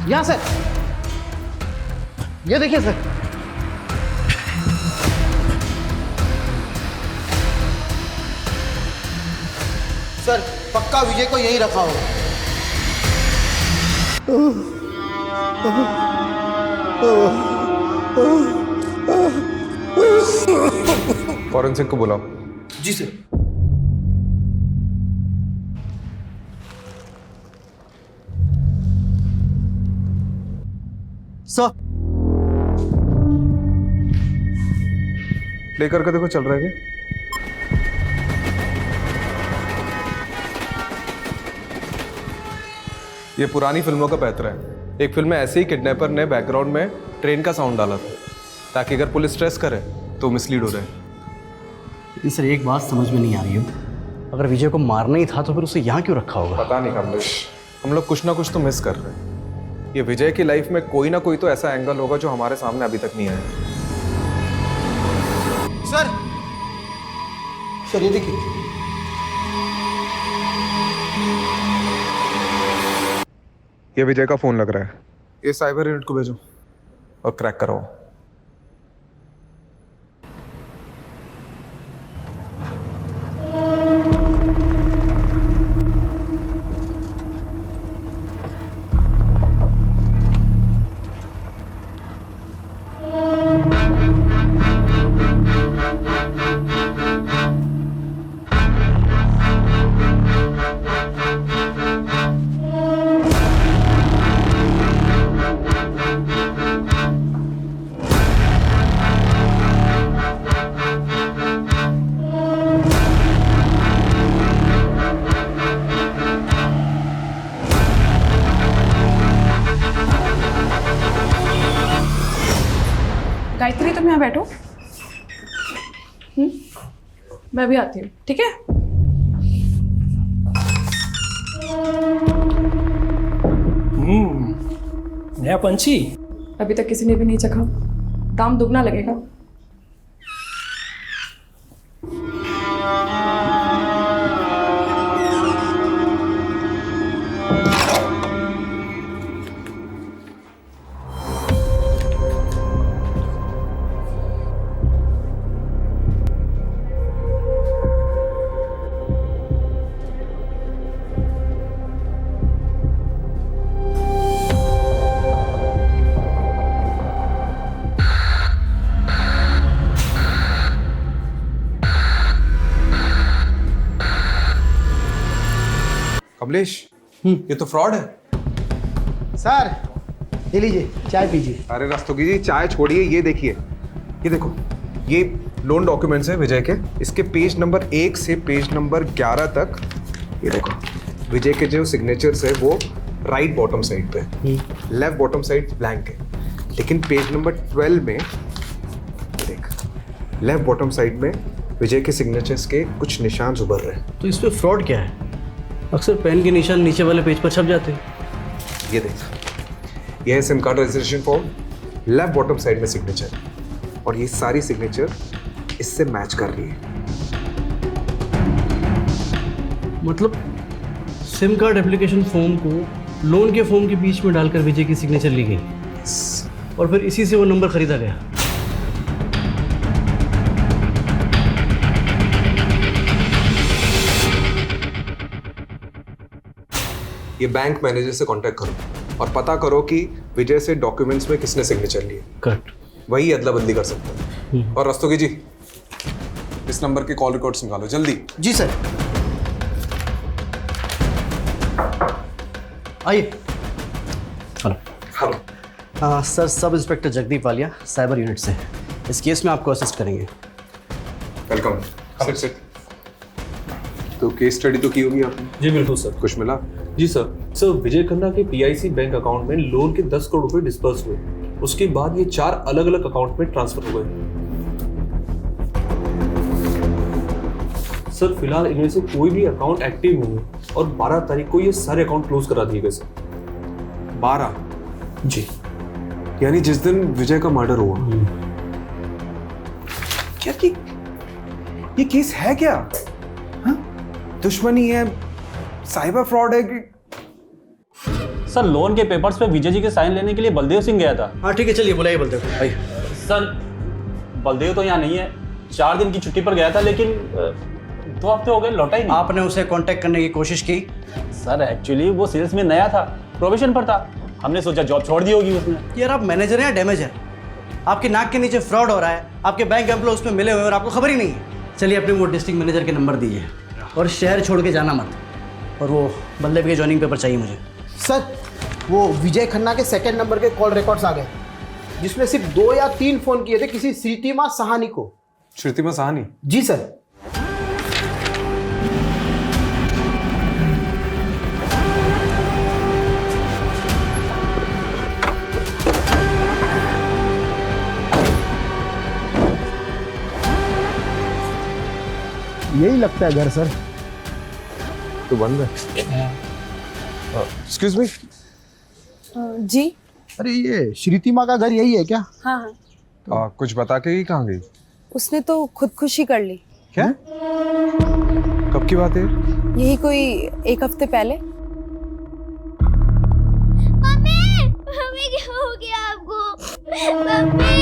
यहाँ सर, ये देखिए सर। सर पक्का विजय को यहीं रखा होगा। फॉरेंसिक को बुलाओ। जी सर। सर प्ले करके देखो चल रहा है क्या? ये पुरानी फिल्मों का पैतरा है। एक फिल्म में ऐसे ही किडनैपर ने बैकग्राउंड में ट्रेन का साउंड डाला था ताकि अगर पुलिस स्ट्रेस करे तो मिसलीड हो रहे। लेकिन सर एक बात समझ में नहीं आ रही है, अगर विजय को मारना ही था तो फिर उसे यहाँ क्यों रखा होगा? पता नहीं कमलेश, हम लोग कुछ ना कुछ तो मिस कर रहे हैं। ये विजय की लाइफ में कोई ना कोई तो ऐसा एंगल होगा जो हमारे सामने अभी तक नहीं आया। सर ये देखिए, ये विजय का फोन लग रहा है। ये साइबर यूनिट को भेजो और क्रैक कराओ। गायत्री तुम यहाँ बैठो। मैं भी आती हूँ, ठीक है? नया पंछी अभी तक किसी ने भी नहीं चखा, दाम दुगना लगेगा। कमलेश, ये तो फ्रॉड है। सर ये लीजिए चाय पीजिए। अरे रस्तोगी जी चाय छोड़िए, ये देखिए, ये देखो, ये लोन डॉक्यूमेंट्स है विजय के। इसके पेज नंबर 1 से पेज नंबर 11 तक ये देखो, विजय के जो सिग्नेचर्स है वो राइट बॉटम साइड पे, लेफ्ट बॉटम साइड ब्लैंक है। लेकिन पेज नंबर 12 में देख, लेफ्ट बॉटम साइड में विजय के सिग्नेचर्स के कुछ निशान उभर रहे हैं। तो इसमें फ्रॉड क्या है? अक्सर पेन के निशान नीचे वाले पेज पर छप जाते हैं। ये देख, ये है SIM card registration form, left bottom side में सिग्नेचर, और ये सारी सिग्नेचर इससे मैच कर रही है। मतलब सिम कार्ड एप्लीकेशन फॉर्म को लोन के फॉर्म के बीच में डालकर विजय की सिग्नेचर ली गई और फिर इसी से वो नंबर खरीदा गया। ये बैंक मैनेजर से कांटेक्ट करो और पता करो कि विजय से डॉक्यूमेंट्स में किसने सिग्नेचर लिए। करेक्ट, वही अदला बदली कर सकते हैं। और रस्तोगी जी, इस नंबर के कॉल रिकॉर्ड्स निकालो जल्दी। जी सर। आइए। Hello sir, sub inspector Jagdeep Walia cyber unit से। इस केस में आपको असिस्ट करेंगे। वेलकम। Sit sit. तो केस स्टडी तो की होगी आपने? जी बिल्कुल सर। कुछ मिला? जी सर। सर विजय खन्ना के PIC बैंक अकाउंट में लोन के 10 करोड़ रुपए डिस्पर्स हुए। उसके बाद ये 4 अलग अलग अकाउंट में ट्रांसफर हो गए। सर फिलहाल इनमें से कोई भी अकाउंट एक्टिव नहीं है और 12 तारीख को ये सारे अकाउंट क्लोज करा दिए गए सर। 12? जी। यानी जिस दिन विजय का मर्डर हुआ। क्या कि ये केस है क्या? दुश्मनी है, साइबर फ्रॉड है कि? सर लोन के पेपर्स पे विजय जी के साइन लेने के लिए बलदेव सिंह गया था। हाँ ठीक है, चलिए बुलाइए बलदेव को। आइए। सर बलदेव तो यहाँ नहीं है, 4 दिन की छुट्टी पर गया था, लेकिन 2 हफ्ते हो गए, लौटा ही नहीं। आपने उसे कांटेक्ट करने की कोशिश की? सर एक्चुअली वो सेल्स में नया था, प्रोबेशन पर था, हमने सोचा जॉब छोड़ दी होगी उसने। यार आप मैनेजर हैं या डैमेजर? आपके नाक के नीचे फ्रॉड हो रहा है, आपके बैंक एम्प्लॉय उसमें मिले हुए और आपको खबर ही नहीं है। चलिए अपने वो डिस्ट्रिक्ट मैनेजर के नंबर दीजिए और शहर छोड़ के जाना मत, और वो बल्लेब के ज्वाइनिंग पेपर चाहिए मुझे। सर वो विजय खन्ना के सेकंड नंबर के कॉल रिकॉर्ड्स आ गए, जिसमें सिर्फ 2 या 3 फोन किए थे किसी श्रीतिमा सहानी को। श्रुतिमा सहानी? जी सर। यही लगता है घर सर। तो बंद है। Excuse me. जी। अरे ये श्रीतिमा का घर यही है क्या? हाँ हाँ। कुछ बता के ही कहाँ गई? उसने तो खुदकुशी कर ली। क्या? कब की बात है? यही कोई 1 हफ्ते पहले। मम्मी, मम्मी क्या हो गया आपको? मम्मी।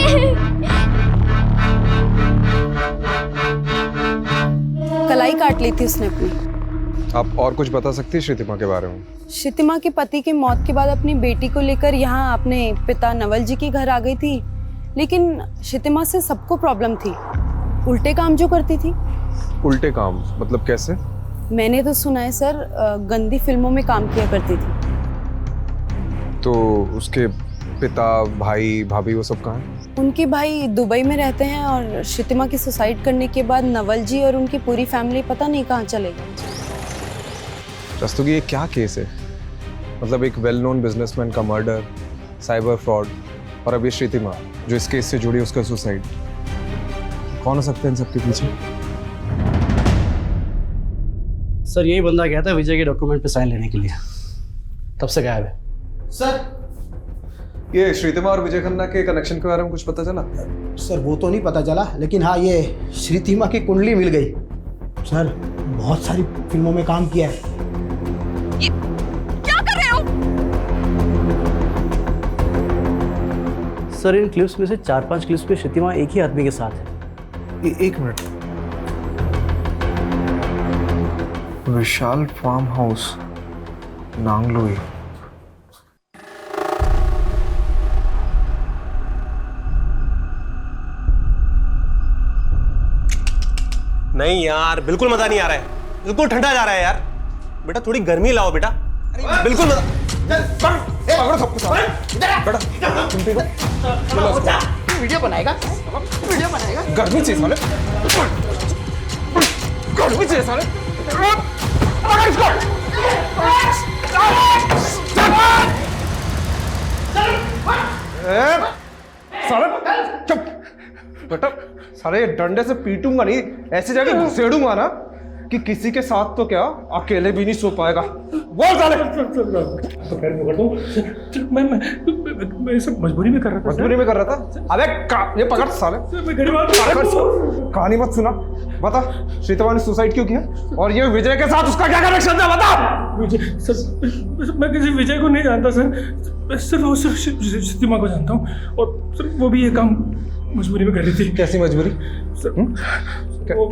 कलाई काट ली थी उसने अपनी। आप और कुछ बता सकती है श्रुतिमा के बारे में? श्रुतिमा के पति के मौत के बाद अपनी बेटी को लेकर यहाँ अपने पिता नवल जी के घर आ गई थी, लेकिन श्रुतिमा से सबको प्रॉब्लम थी, उल्टे काम जो करती थी। उल्टे काम मतलब कैसे? मैंने तो सुना है सर, गंदी फिल्मों में काम किया करती थी। तो उसके पिता, भाई, भाभी वो सब कहाँ हैं? उनके भाई दुबई में रहते हैं और श्रुतिमा की सुसाइड करने के बाद नवल जी और उनकी पूरी फैमिली पता नहीं कहाँ चले गए। रस्तोगी ये क्या केस है? मतलब एक वेल नोन बिजनेसमैन का मर्डर, साइबर फ्रॉड, और अब ये श्रुतिमा जो इस केस से जुड़ी उसका सुसाइड। कौन हो सकते हैं इन सबके पीछे? सर यही बंदा गया था विजय के डॉक्यूमेंट पे साइन लेने के लिए, तब से गायब है। सर ये श्रुतिमा और विजय खन्ना के कनेक्शन के बारे में कुछ पता चला? सर वो तो नहीं पता चला, लेकिन हाँ ये श्रुतिमा की कुंडली मिल गई। सर बहुत सारी फिल्मों में काम किया है। क्या कर रहे हो? सर इन क्लिप्स में से 4-5 क्लिप्स पे श्रुतिमा एक ही आदमी के साथ है। एक मिनट। विशाल फार्म हाउस, नांगलोई। नहीं यार, बिल्कुल मजा नहीं आ रहा है, बिल्कुल ठंडा जा रहा है यार। बेटा थोड़ी गर्मी लाओ बेटा। बिल्कुल मजा। वीडियो बनाएगा, वीडियो बनाएगा। गर्मी चाहिए साले, गर्मी चाहिए साले। साले चुप बेटा, साले डंडे से पीटूंगा नहीं, ऐसे जाके घुसेड़ूंगा ना कि किसी के साथ तो क्या अकेले भी नहीं सो पाएगा। बोल साले। तो पैर पकड़ दो। मैं सब मजबूरी में कर रहा था। मजबूरी में कर रहा था? अबे ये पकड़ साले। कहानी मत सुना, बता श्रुतिमा ने सुसाइड क्यों किया और ये विजय के साथ उसका क्या कनेक्शन था? बता। विजय सर, मैं किसी विजय को नहीं जानता सर, मैं सिर्फ श्रुतिमा को जानता हूँ, और सर वो भी ये काम मजबूरी में कर रही थी। कैसी मजबूरी?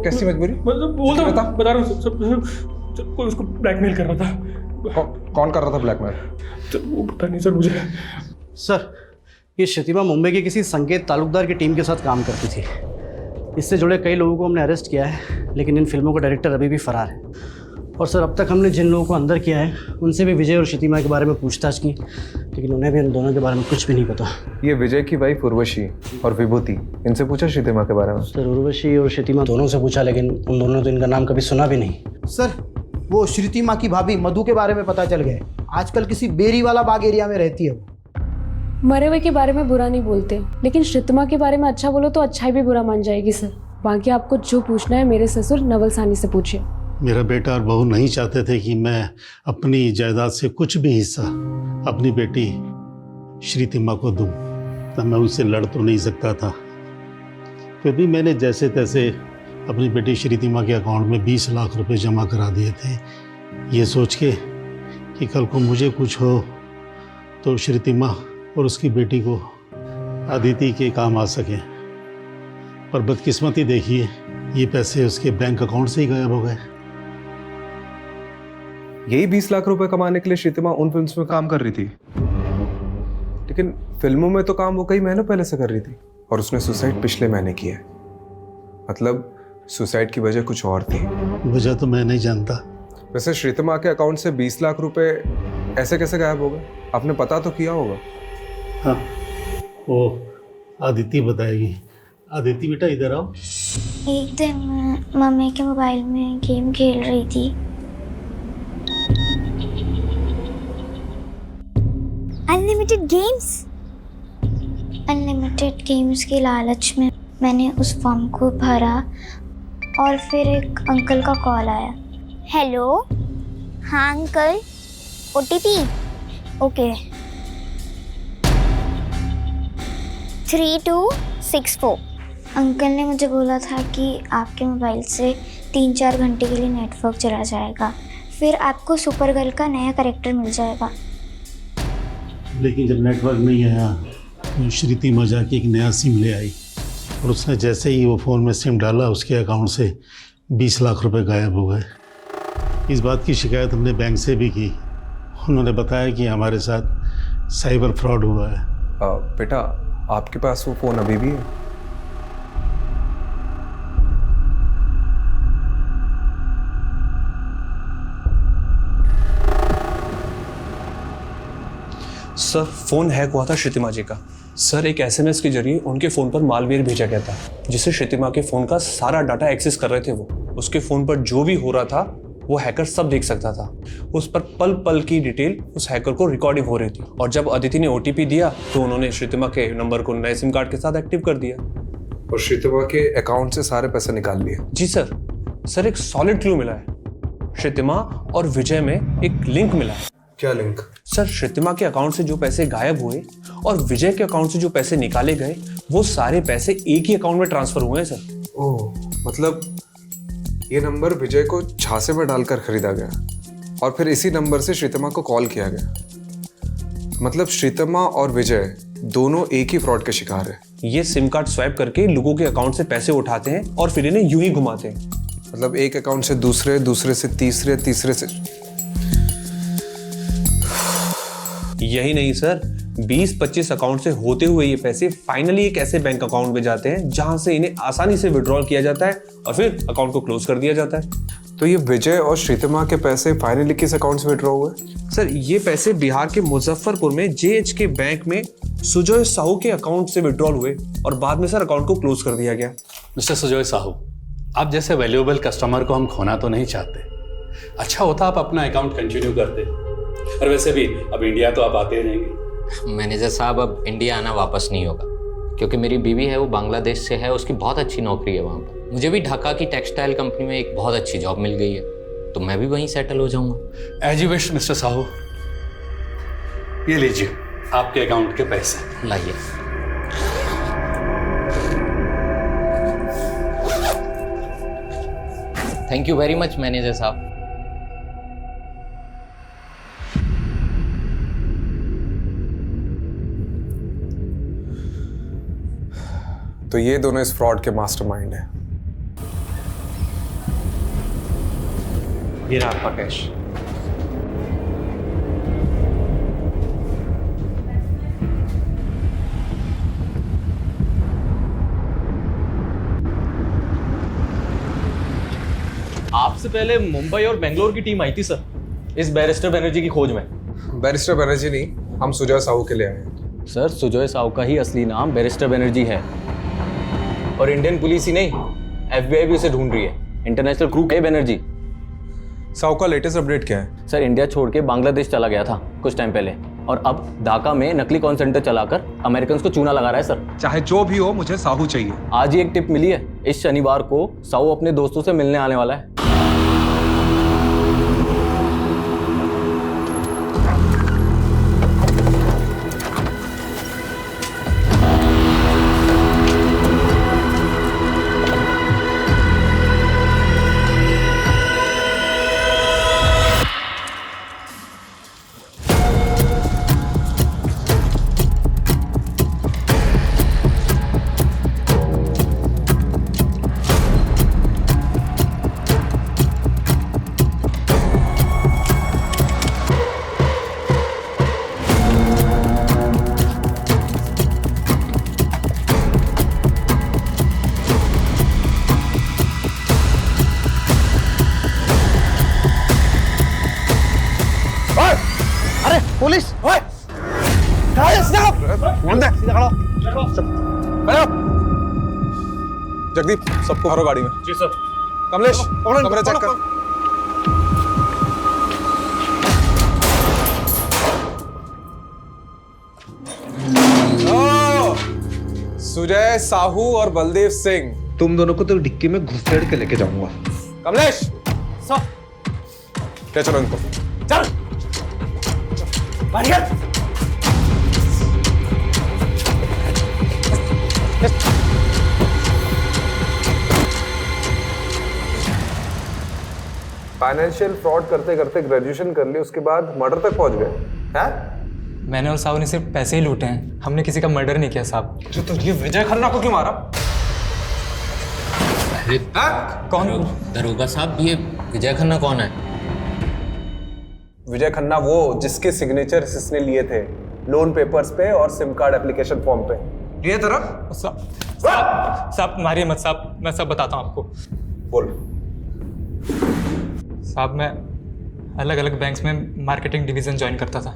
कैसी मजबूरी? बोलता बता रहा हूँ सर, कोई उसको ब्लैकमेल कर रहा था। कौन कर रहा था ब्लैकमेल? तो वो पता नहीं सर मुझे। सर ये श्रुतिमा मुंबई के किसी संकेत तालुकदार की टीम के साथ काम करती थी। इससे जुड़े कई लोगों को हमने अरेस्ट किया है, लेकिन इन फिल्मों का डायरेक्टर अभी भी फरार है। और सर अब तक हमने जिन लोगों को अंदर किया है उनसे भी विजय और श्रुतिमा के बारे में पूछताछ की, लेकिन उन्हें भी इन दोनों के बारे में कुछ भी नहीं पता। ये विजय की वाइफ उर्वशी और विभूति, इनसे पूछा श्रुतिमा के बारे में? सर उर्वशी और श्रुतिमा दोनों से पूछा, लेकिन उन दोनों ने तो इनका नाम कभी सुना भी नहीं। सर वो श्रुतिमा की भाभी मधु के बारे में पता चल गया, आजकल किसी बेरी वाला बाग एरिया में रहती है वो। मरे हुए के बारे में बुरा नहीं बोलते, लेकिन श्रुतिमा के बारे में अच्छा बोलो तो अच्छाई भी बुरा मान जाएगी सर। बाकी आपको जो पूछना है मेरे ससुर नवल सानी से पूछिए। मेरा बेटा और बहू नहीं चाहते थे कि मैं अपनी जायदाद से कुछ भी हिस्सा अपनी बेटी श्रुतिमा को दूं, तब मैं उनसे लड़ तो नहीं सकता था। फिर भी मैंने जैसे तैसे अपनी बेटी श्रुतिमा के अकाउंट में 20 लाख रुपए जमा करा दिए थे, ये सोच के कि कल को मुझे कुछ हो तो श्रुतिमा और उसकी बेटी को अदिति के काम आ सके। पर बदकिस्मती देखिए, ये पैसे उसके बैंक अकाउंट से ही गायब हो गए। यही 20 लाख रुपए कमाने के लिए श्रीतिमा उन फिल्म्स में काम कर रही थी, लेकिन फिल्मों में तो काम वो कई महीनों पहले से कर रही थी और उसने सुसाइड पिछले महीने किया है। मतलब सुसाइड की वजह कुछ और थी। वजह तो मैं नहीं जानता। वैसे श्रीतिमा के अकाउंट से 20 लाख रुपए ऐसे कैसे गायब हो गए? आपने पता तो किया होगा। हाँ, वो आदिति बताएगी। आदिति बेटा इधर आओ। एक दिन मैं मम्मी के मोबाइल में गेम खेल रही थी। अनलिमिटेड गेम्स के लालच में मैंने उस फॉर्म को भरा और फिर एक अंकल का कॉल आया। हेलो, हाँ अंकल, OTP ओके 3264। अंकल ने मुझे बोला था कि आपके मोबाइल से 3-4 घंटे के लिए नेटवर्क चला जाएगा, फिर आपको सुपर गर्ल का नया कैरेक्टर मिल जाएगा। लेकिन जब नेटवर्क नहीं आया तो श्रीतिमा जाके एक नया सिम ले आई और उसने जैसे ही वो फ़ोन में सिम डाला उसके अकाउंट से 20 लाख रुपए गायब हो गए। इस बात की शिकायत हमने बैंक से भी की। उन्होंने बताया कि हमारे साथ साइबर फ्रॉड हुआ है। बेटा, आपके पास वो फ़ोन अभी भी है? सर, फोन हैक हुआ था श्रीतिमा जी का। सर, एक SMS के जरिए उनके फ़ोन पर मालवेयर भेजा गया था, जिससे श्रीतिमा के फ़ोन का सारा डाटा एक्सेस कर रहे थे वो। उसके फ़ोन पर जो भी हो रहा था वो हैकर सब देख सकता था। उस पर पल पल की डिटेल उस हैकर को रिकॉर्डिंग हो रही थी। और जब अदिति ने OTP दिया तो उन्होंने श्रीतिमा के नंबर को नए सिम कार्ड के साथ एक्टिव कर दिया और श्रीतिमा के अकाउंट से सारे पैसे निकाल लिए। जी सर, एक सॉलिड क्लू मिला है। श्रीतिमा और विजय में एक लिंक मिला है। क्या लिंक? सर, श्रीतिमा के अकाउंट से जो पैसे गायब हुए और विजय के अकाउंट से जो पैसे निकाले गए, वो सारे पैसे एक ही अकाउंट में ट्रांसफर हुए हैं सर। ओह, मतलब ये नंबर विजय को झांसे में डालकर खरीदा गया और फिर इसी नंबर से श्रीतिमा को कॉल किया गया। मतलब श्रीतिमा और विजय दोनों एक ही फ्रॉड के शिकार है। ये सिम कार्ड स्वैप करके लोगों के अकाउंट से पैसे उठाते हैं और फिर इन्हें यूं ही घुमाते हैं। मतलब एक अकाउंट से दूसरे, दूसरे से तीसरे, तीसरे से। यही नहीं सर, 20-25 अकाउंट से होते हुए ये पैसे फाइनली एक ऐसे बैंक अकाउंट में जाते हैं जहां से इन्हें आसानी से विड्रॉल किया जाता है और फिर अकाउंट को क्लोज कर दिया जाता है। तो ये विजय और श्रीतिमा के पैसे फाइनली किस अकाउंट से विड्रॉ हुए? सर, ये पैसे बिहार के मुजफ्फरपुर में JH के बैंक में सुजय साहू के अकाउंट से विड्रॉल हुए और बाद में सर अकाउंट को क्लोज कर दिया गया। मिस्टर सुजय साहू, आप जैसे वैल्यूएबल कस्टमर को हम खोना तो नहीं चाहते। अच्छा होता आप अपना अकाउंट कंटिन्यू करते। और वैसे भी अब इंडिया तो आप आते रहेंगे। मैनेजर साहब, अब इंडिया आना वापस नहीं होगा, क्योंकि मेरी बीवी है वो बांग्लादेश से है, उसकी बहुत अच्छी नौकरी है वहाँ पर। मुझे भी ढाका की टेक्सटाइल कंपनी में एक बहुत अच्छी जॉब मिल गई है, तो मैं भी वहीं सेटल हो जाऊँगा। As you wish mister Sahu. ये लीजिए आपके अकाउंट के पैसे। लाइए। Thank you very much manager साहब। तो ये दोनों इस फ्रॉड के मास्टरमाइंड हैं। ये रहा आपका कैश। आपसे पहले मुंबई और बेंगलोर की टीम आई थी सर, इस बैरिस्टर बनर्जी की खोज में। बैरिस्टर बनर्जी नहीं, हम सुजय साहू के लिए आए हैं। सर, सुजय साहू का ही असली नाम बैरिस्टर बनर्जी है और इंडियन पुलिस ही नहीं, FBI भी उसे ढूंढ रही है। इंटरनेशनल क्रू है बनर्जी। साहू का लेटेस्ट अपडेट क्या है? सर, इंडिया छोड़ के बांग्लादेश चला गया था कुछ टाइम पहले और अब ढाका में नकली कॉल सेंटर चलाकर अमेरिकन को चूना लगा रहा है सर। चाहे जो भी हो, मुझे साहू चाहिए। आज ही एक टिप मिली है, इस शनिवार को साहू अपने दोस्तों से मिलने आने वाला है। पुलिस। जगदीप, सबको भरो गाड़ी में। जी सर। कमलेश, कमरे चेक कर। सुजय, साहू और बलदेव सिंह, तुम दोनों को तो डिक्की में घुसेड़ के लेके जाऊंगा। कमलेश, ले चलो इनको। चल फाइनेंशियल फ्रॉड करते करते ग्रेजुएशन कर ली, उसके बाद मर्डर तक पहुंच गए हैं? मैंने और साहू ने सिर्फ पैसे ही लूटे हैं, हमने किसी का मर्डर नहीं किया साहब। तो ये विजय खन्ना को क्यों मारा? अरे कौन? दरोगा साहब, ये विजय खन्ना कौन है? विजय खन्ना वो जिसके सिग्नेचर इसने लिए थे लोन पेपर्स पे और सिम कार्ड एप्लीकेशन फॉर्म पे। लिए तरह साहब मारिए मत साहब, मैं सब बताता हूँ आपको। बोल। साहब मैं अलग अलग बैंक्स में मार्केटिंग डिवीज़न ज्वाइन करता था।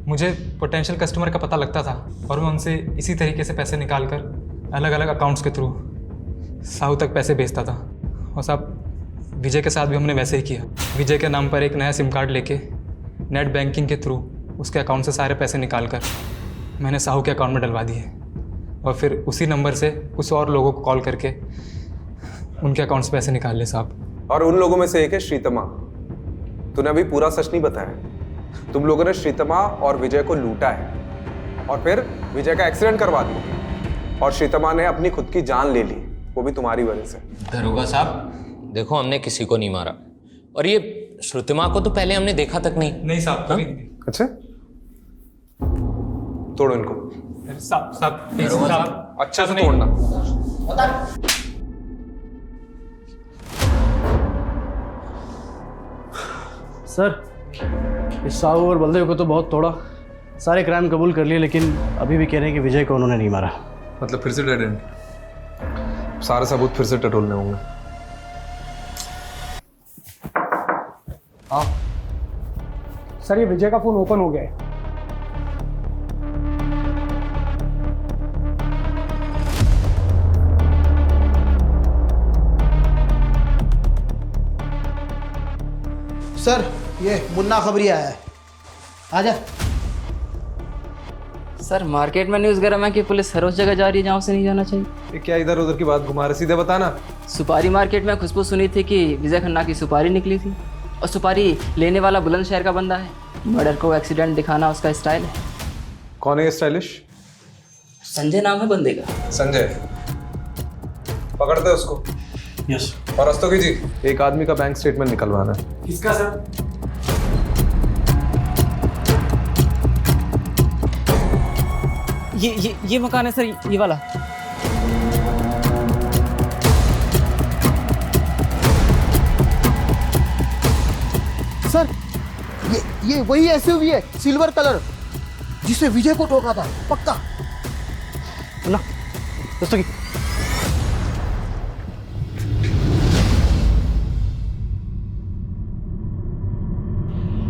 मुझे पोटेंशियल कस्टमर का पता लगता था और मैं उनसे इसी तरीके से पैसे निकाल कर अलग अलग अकाउंट्स के थ्रू साहू तक पैसे भेजता था। और साहब विजय के साथ भी हमने वैसे ही किया। विजय के नाम पर एक नया सिम कार्ड लेके नेट बैंकिंग के थ्रू उसके अकाउंट से सारे पैसे निकाल कर मैंने साहू के अकाउंट में डलवा दिए और फिर उसी नंबर से कुछ और लोगों को कॉल करके उनके अकाउंट से पैसे निकाल लिए साहब। और उन लोगों में से एक है श्रीतमा। तूने अभी पूरा सच नहीं बताया। तुम लोगों ने श्रीतमा और विजय को लूटा है और फिर विजय का एक्सीडेंट करवा दिया और श्रीतमा ने अपनी खुद की जान ले ली, वो भी तुम्हारी वजह से। दरोगा साहब देखो, हमने किसी को नहीं मारा और ये श्रुतिमा को तो पहले हमने देखा तक नहीं। नहीं साहब, कभी नहीं। अच्छा, तोड़ो इनको। साहब दरोगा साहब, अच्छा से तोड़ना। सर, इस साहू और बलदेव को तो बहुत तोड़ा, सारे क्राइम कबूल कर लिए, लेकिन अभी भी कह रहे हैं कि विजय को उन्होंने नहीं मारा। मतलब फिर से डेड एंड? सारे सबूत फिर से टटोलने होंगे। हाँ सर, ये विजय का फोन ओपन हो गया है। सर, ये मुन्ना खबरी आया है, आजा। सर मार्केट में न्यूज़ गरम है कि पुलिस हर उस जगह जा रही है जहाँ उसे नहीं जाना चाहिए। ये क्या इधर उधर की बात घुमा रहे, सीधे बताना। सुपारी मार्केट में खुशबू सुनी थी कि विजय खन्ना की सुपारी निकली थी और सुपारी लेने वाला बुलंदशहर का बंदा है। मर्डर को एक्सीडेंट दिखाना उसका स्टाइल है। कौन है ये स्टाइलिश? संजय नाम है बंदे का। संजय, पकड़ते उसको। यस। और रस्तोगी जी, एक आदमी का बैंक स्टेटमेंट निकलवाना है। किसका सर? ये मकान है सर, ये वाला। सर, ये वही एसयूवी है, सिल्वर कलर, जिससे विजय को ठोका था, पक्का। ना दोस्तों की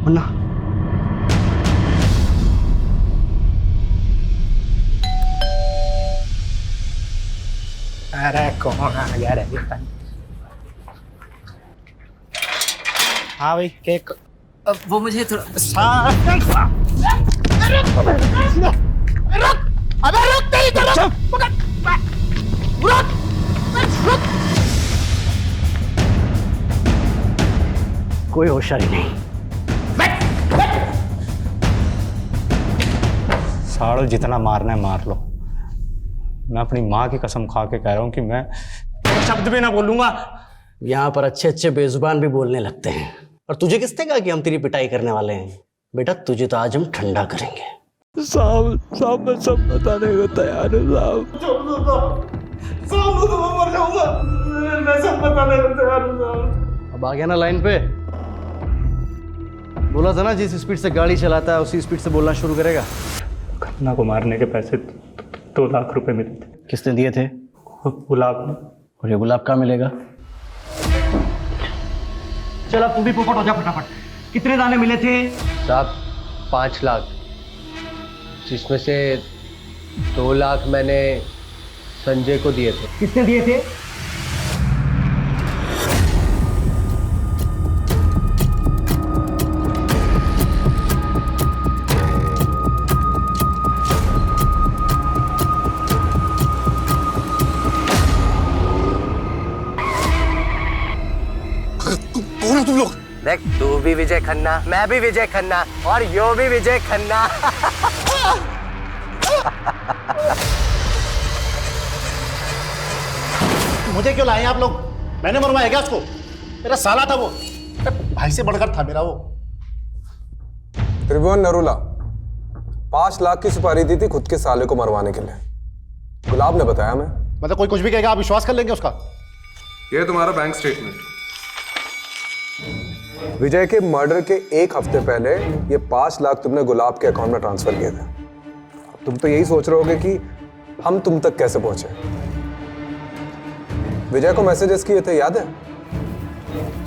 मुन्ना, अरे कौन आ गया रे? हाँ भाई, केक। वो मुझे थोड़ा अबे रुक, तेरी तरफ रुक। कोई होशियारी नहीं। साड़ो, जितना मारना है मार लो। मैं अपनी माँ की कसम खा के कह रहा हूँ कि मैं शब्द भी ना बोलूंगा। यहाँ पर अच्छे अच्छे बेजुबान भी बोलने लगते हैं, और तुझे किसने कहा कि हम तेरी पिटाई करने वाले हैं? बेटा तुझे तो आज हम ठंडा करेंगे। साहब मैं सब बताने को तैयार हूँ मैं सब बताने को तैयार हूँ। अब आ गया ना लाइन पे? बोला था ना, जिस स्पीड से गाड़ी चलाता है उसी स्पीड से बोलना शुरू करेगा। खन्ना को मारने के पैसे 2 लाख रुपए मिले थे। किसने दिए थे? गुलाब ने। और ये गुलाब कहाँ मिलेगा? चल अब तू भी पोपट हो जा फटाफट। कितने दाने मिले थे? साहब 5 लाख, जिसमें से 2 लाख मैंने संजय को दिए थे। किसने दिए थे? कौन हो तुम लोग? देख, तू भी विजय खन्ना, मैं भी विजय खन्ना और यो भी विजय खन्ना। मुझे क्यों लाए आप लोग? मैंने मरवाया क्या उसको? मेरा साला था वो, भाई से बढ़कर था मेरा वो। त्रिभुवन नरूला 5 लाख की सुपारी दी थी खुद के साले को मरवाने के लिए। गुलाब ने बताया मैं। मतलब कोई कुछ भी कहेगा आप विश्वास कर लेंगे उसका? ये तुम्हारा बैंक स्टेटमेंट। विजय के मर्डर के 1 हफ्ते पहले ये 5 लाख तुमने गुलाब के अकाउंट में ट्रांसफर किए थे। अब तुम तो यही सोच रहे होगे कि हम तुम तक कैसे पहुंचे। विजय को मैसेजेस किए थे, याद है?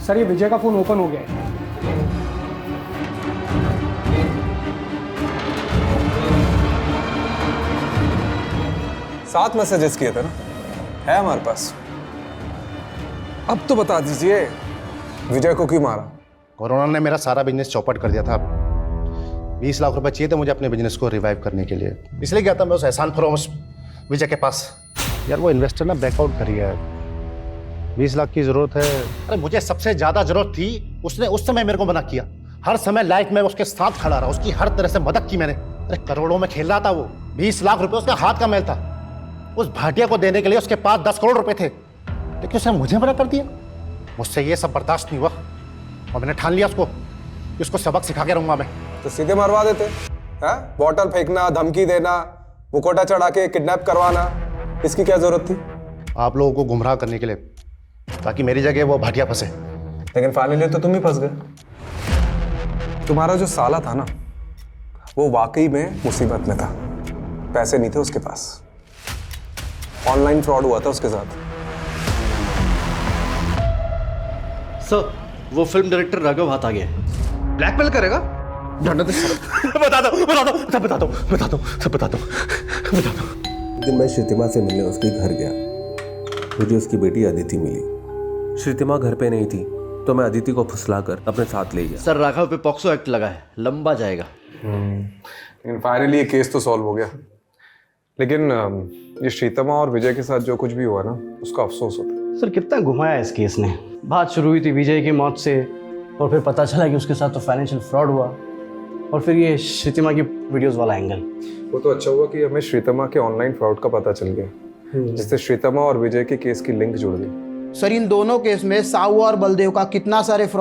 सर ये विजय का फोन ओपन हो गया है। 7 मैसेजेस किए थे ना, है हमारे पास। अब तो बता दीजिए विजय को क्यों मारा? कोरोना ने मेरा सारा बिजनेस चौपट कर दिया था। 20 लाख रुपए चाहिए थे मुझे अपने बिजनेस को रिवाइव करने के लिए, इसलिए गया था मैं उस एहसान फरोश विजय के पास। यार वो इन्वेस्टर ना बैकआउट कर गया है, 20 लाख की जरूरत है। अरे मुझे सबसे ज्यादा जरूरत थी, उसने उस समय मेरे को मना किया। हर समय लाइफ में उसके साथ खड़ा रहा, उसकी हर तरह से मदद की मैंने। अरे करोड़ों में खेल रहा था वो, 20 लाख रुपए उसका हाथ का मैल था। उस भाटिया को देने के लिए उसके पास 10 करोड़ रुपए थे, लेकिन उसने मुझे मना कर दिया। मुझसे ये सब बर्दाश्त नहीं हुआ और मैंने ठान लिया उसको सबक सिखा के रहूंगा मैं। तो सीधे मरवा देते हैं? बॉटल फेंकना, धमकी देना, मुकोटा चढ़ा के किडनैप करवाना, इसकी क्या जरूरत थी? आप लोगों को गुमराह करने के लिए, ताकि मेरी जगह वो भाटिया फंसे। लेकिन फाइनली तो तुम ही फंस गए। तुम्हारा जो साला था ना, वो वाकई में मुसीबत में था। पैसे नहीं थे उसके पास, ऑनलाइन फ्रॉड हुआ था उसके साथ। सर वो फिल्म डायरेक्टर राघव हाथ आ गया है। ब्लैकमेल करेगा? बता दो लेकिन मैं श्रीतिमा से मिलने उसके घर गया, मुझे उसकी बेटी अदिति मिली। श्रीतिमा घर पे नहीं थी तो मैं अदिति को फुसलाकर अपने साथ ले गया। सर राघव पे पॉक्सो एक्ट लगा है, लंबा जाएगा। लेकिन फाइनली ये केस तो सॉल्व हो गया। लेकिन ये श्रीतिमा और विजय के साथ जो कुछ भी हुआ ना, उसका अफसोस होता है। सर कितना घुमाया इस केस ने। बात शुरू हुई थी विजय की मौत से, और फिर पता चला कि उसके साथ तो फाइनेंशियल फ्रॉड हुआ, और फिर ये श्रीतिमा की वीडियोस वाला एंगल। वो तो अच्छा हुआ कि हमें श्रीतिमा के ऑनलाइन फ्रॉड का पता चल गया, जिससे श्रीतिमा और विजय के केस की लिंक जुड़ गई। सर इन दोनों केस में साहू और बलदेव का कितना सारे फ्रॉड